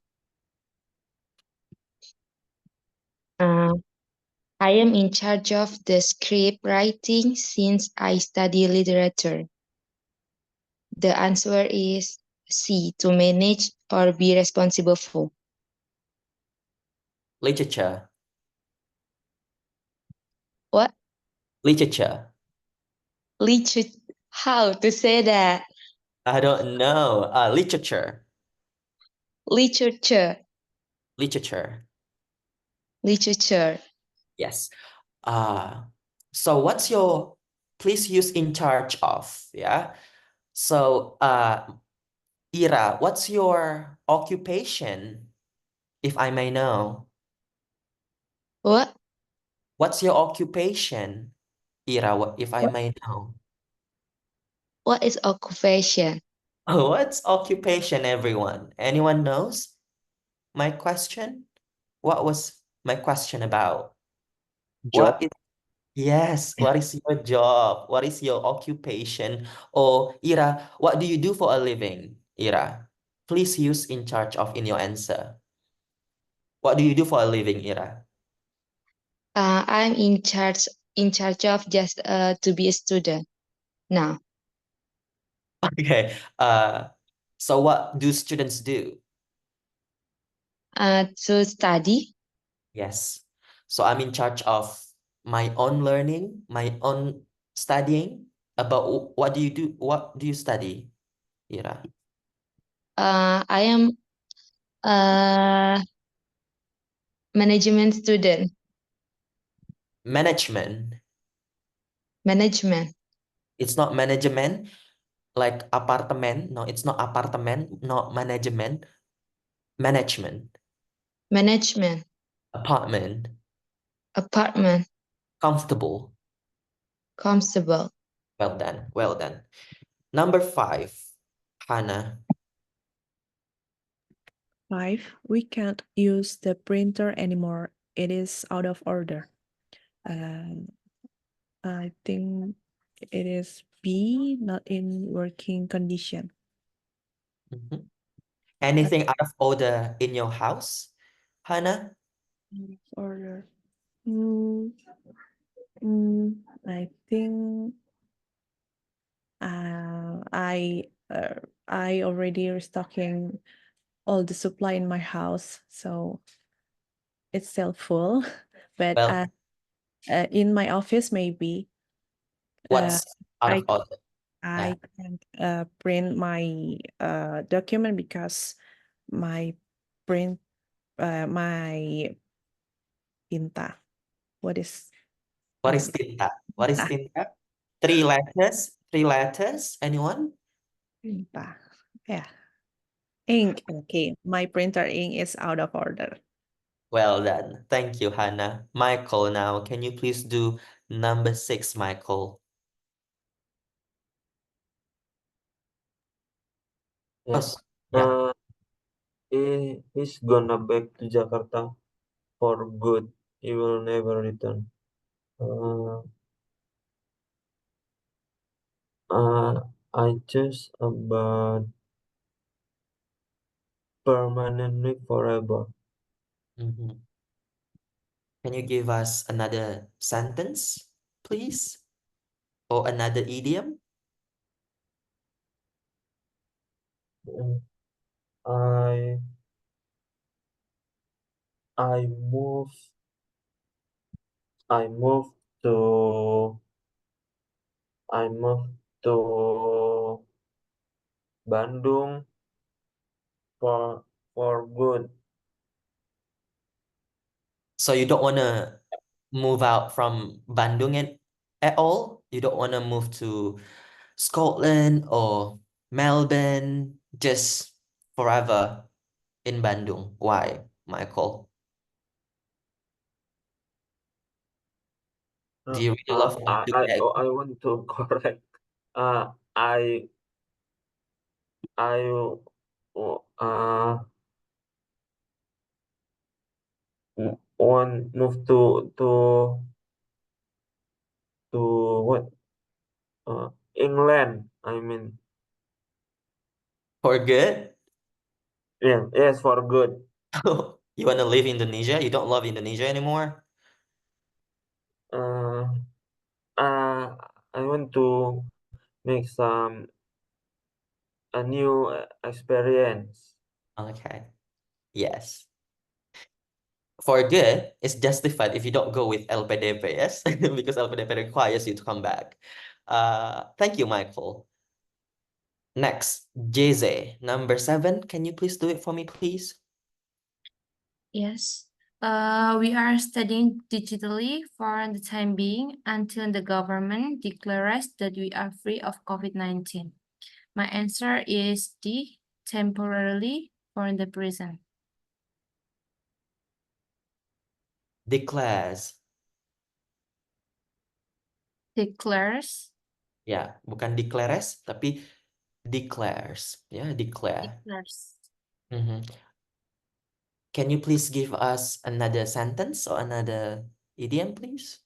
I am in charge of the script writing since I study literature. The answer is C, to manage or be responsible for. Literature. What? Literature. Literature. How to say that? I don't know. Literature. Literature. Literature. Literature. Yes. So what's your, please use in charge of, yeah? So, Ira, what's your occupation, if I may know? What? What's your occupation, Ira, if I What? may know? What is occupation? Oh, what's occupation, everyone? Anyone knows my question? What was my question about? Job. Yes, what is your job? What is your occupation? Or Ira, what do you do for a living? Ira, please use in charge of in your answer. What do you do for a living, Ira? I'm in charge of just to be a student now. Okay. So what do students do? To study. Yes. So I'm in charge of my own learning, my own studying. About what do you do? What do you study, Ira? I am Management student. Management. Management. It's not management like apartment. No, it's not apartment, not management. Management. Management. Apartment. Apartment. Comfortable. Comfortable. Well done. Well done. Number 5, Hannah. 5. We can't use the printer anymore. It is out of order. I think it is B, not in working condition. Mhm. Anything out of order in your house, Hannah? Out of order. I think I already restocking all the supply in my house, so it's still full. But Well, in my office, maybe what's out of I order? I can't print my document because my print my tinta. What is What is tinta? What is tinta? 3 letters. 3 letters. Anyone? tinta? Yeah. Ink. Okay, my printer ink is out of order. Well done. Thank you, Hannah. Michael, now, can you please do number 6, Michael? Yes. Yeah. He's gonna back to Jakarta for good. He will never return. I choose about permanently forever. Mhm. Can you give us another sentence, please? Or another idiom? I I move I moved to I moved to Bandung for good. So you don't want to move out from Bandung at all? You don't want to move to Scotland or Melbourne, just forever in Bandung? Why, Michael? Do you really love Bandung? I want to correct. I want move to what? England. I mean, For good? yes, for good. You want to leave Indonesia? You don't love Indonesia anymore? Uh, I want to make a new experience. Okay. Yes. For good, it's justified if you don't go with LPDP, yes? Because LPDP requires you to come back. Thank you, Michael. Next, Jeze, number 7. Can you please do it for me, please? Yes. We are studying digitally for the time being until the government declares that we are free of COVID-19. My answer is D, temporarily for the present. Declares. Declares. Ya, bukan declares, tapi declares. Ya, declare. Declares. Mhm. Can you please give us another sentence or another idiom, please?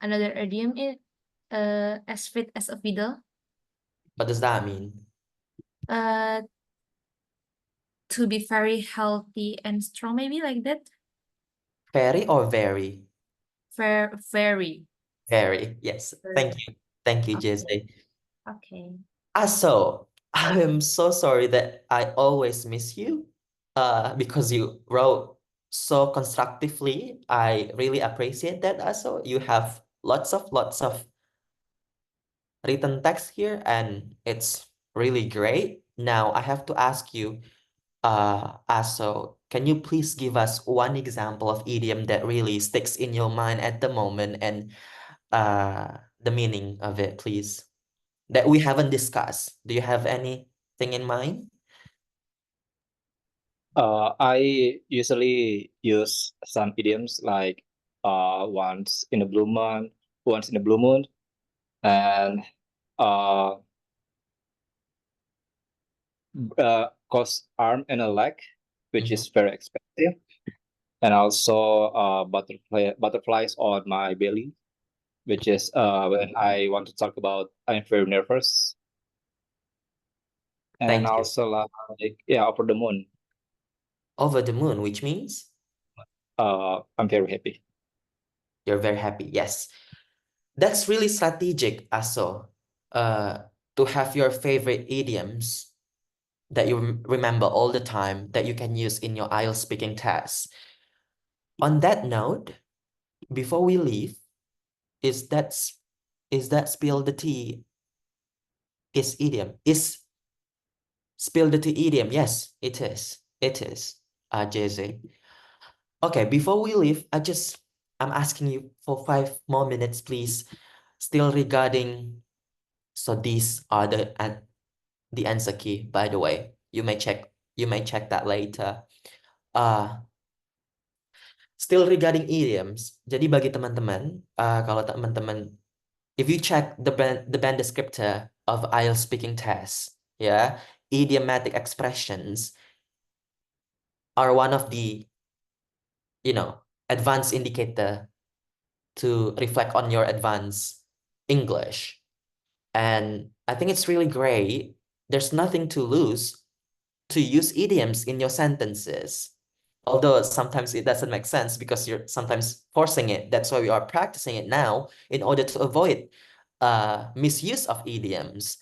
Another idiom is as fit as a fiddle. What does that mean? To be very healthy and strong, maybe like that. Very or very? Very. Very, yes. Thank you. Thank you, Jesse. Okay. So I am so sorry that I always miss you because you wrote so constructively. I really appreciate that also. You have lots of written text here and it's really great. Now I have to ask you, Aso, can you please give us one example of idiom that really sticks in your mind at the moment and the meaning of it, please, that we haven't discussed? Do you have anything in mind? I usually use some idioms like once in a blue moon, once in a blue moon, and uh, cost arm and a leg, which is very expensive, and also butterflies on my belly, which is when I want to talk about I'm very nervous, and Thank you. also like yeah, over the moon, Over the moon, which means I'm very happy. you're very happy. Yes. That's really strategic, Aso, to have your favorite idioms that you remember all the time that you can use in your IELTS speaking test. On that note, before we leave, is that spill the tea is idiom? Is spill the tea idiom? Yes, it is. It is, JZ. Okay, before we leave, I'm asking you for 5 more minutes, please. Still regarding, so these are the answer key, by the way. You may check that later. Still regarding idioms. Jadi bagi teman-teman, kalau teman-teman, if you check the band descriptor of IELTS speaking test, yeah, idiomatic expressions are one of the, advanced indicator to reflect on your advanced English. And I think it's really great. There's nothing to lose to use idioms in your sentences. Although sometimes it doesn't make sense because you're sometimes forcing it. That's why we are practicing it now in order to avoid misuse of idioms.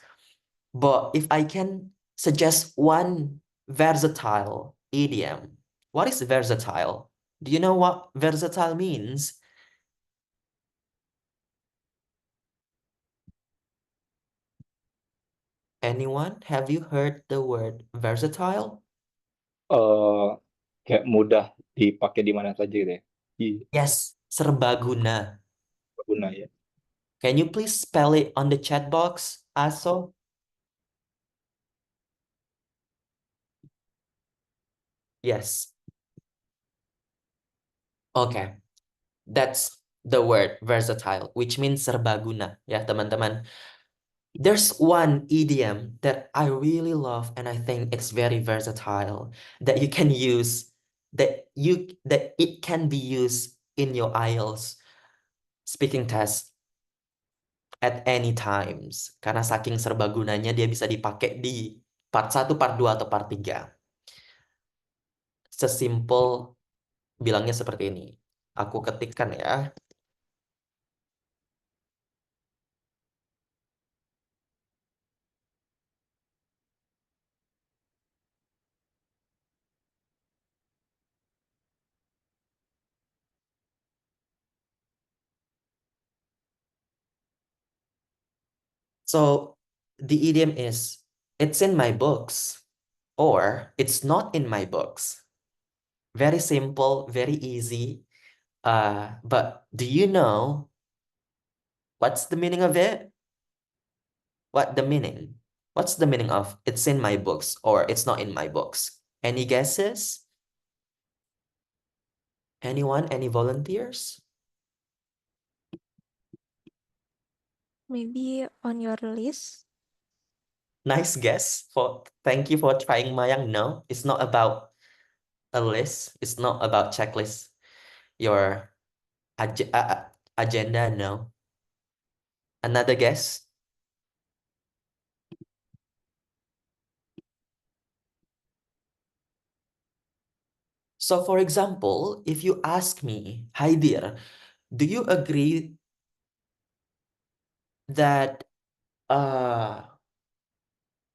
But if I can suggest one versatile idiom, what is versatile? Do you know what versatile means? Anyone? Have you heard the word versatile? Kayak mudah dipakai di mana saja gitu ya. Yes, serbaguna. Guna ya. Can you please spell it on the chat box, Aso? Yes. Okay. That's the word versatile, which means serbaguna, ya teman-teman. There's one idiom that I really love and I think it's very versatile that you can use, that it can be used in your IELTS speaking test at any times. Karena saking serbagunanya dia bisa dipakai di part 1, part 2, atau part 3. Sesimpel bilangnya seperti ini. Aku ketikkan ya. So the idiom is, it's in my books, or it's not in my books. Very simple, very easy. But do you know what's the meaning of it? What the meaning? What's the meaning of it's in my books or it's not in my books? Any guesses? Anyone? Any volunteers? Maybe on your list. Nice guess. Thank you for trying, Mayang. No, it's not about a list. It's not about checklist. Your agenda, no. Another guess? So for example, if you ask me, hi dear, do you agree that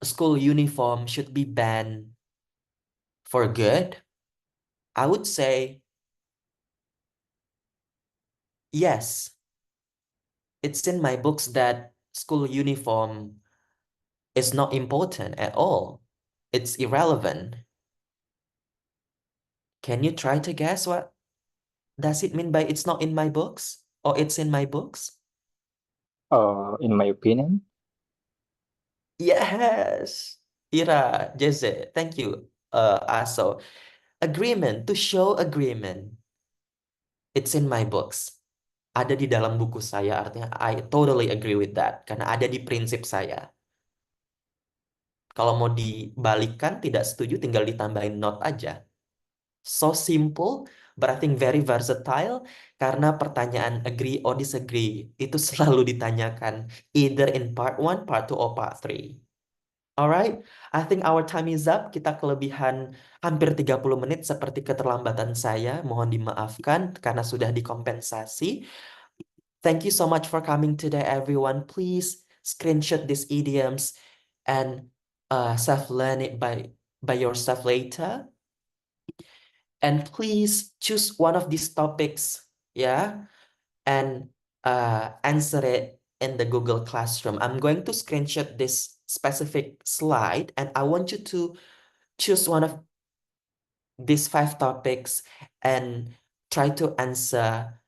school uniform should be banned for good? I would say yes. It's in my books that school uniform is not important at all. It's irrelevant. Can you try to guess what does it mean by it's not in my books or it's in my books? In my opinion, Yes. Ira, Jeze, thank you. Aso. Agreement, to show agreement. It's in my books. Ada di dalam buku saya, artinya I totally agree with that. Karena ada di prinsip saya. Kalau mau dibalikan, tidak setuju, tinggal ditambahin not aja. So simple, but I think very versatile. Karena pertanyaan agree or disagree itu selalu ditanyakan. Either in part 1, part 2, or part 3. Alright, I think our time is up. Kita kelebihan hampir 30 menit seperti keterlambatan saya. Mohon dimaafkan karena sudah dikompensasi. Thank you so much for coming today, everyone. Please screenshot these idioms and self-learn it by yourself later. And please choose one of these topics, yeah, and answer it in the Google Classroom. I'm going to screenshot this specific slide, and I want you to choose one of these 5 topics and try to answer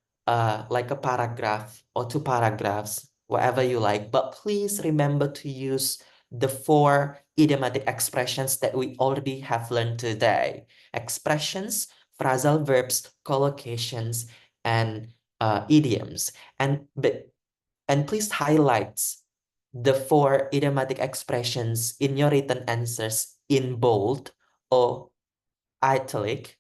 like a paragraph or 2 paragraphs, whatever you like. But please remember to use the 4 idiomatic expressions that we already have learned today. Expressions, phrasal verbs, collocations, and idioms. And please highlight the 4 idiomatic expressions in your written answers in bold or italic,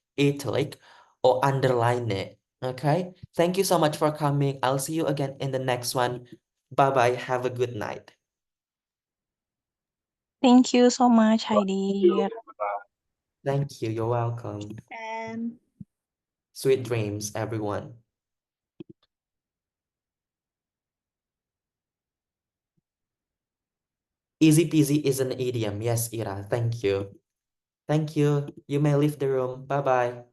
or underline it. Okay. Thank you so much for coming. I'll see you again in the next one. Bye-bye. Have a good night. Thank you so much, Heidi. Thank you. You're welcome. And Sweet dreams, everyone. Easy peasy is an idiom. Yes, Ira. Thank you. Thank you. You may leave the room. Bye-bye.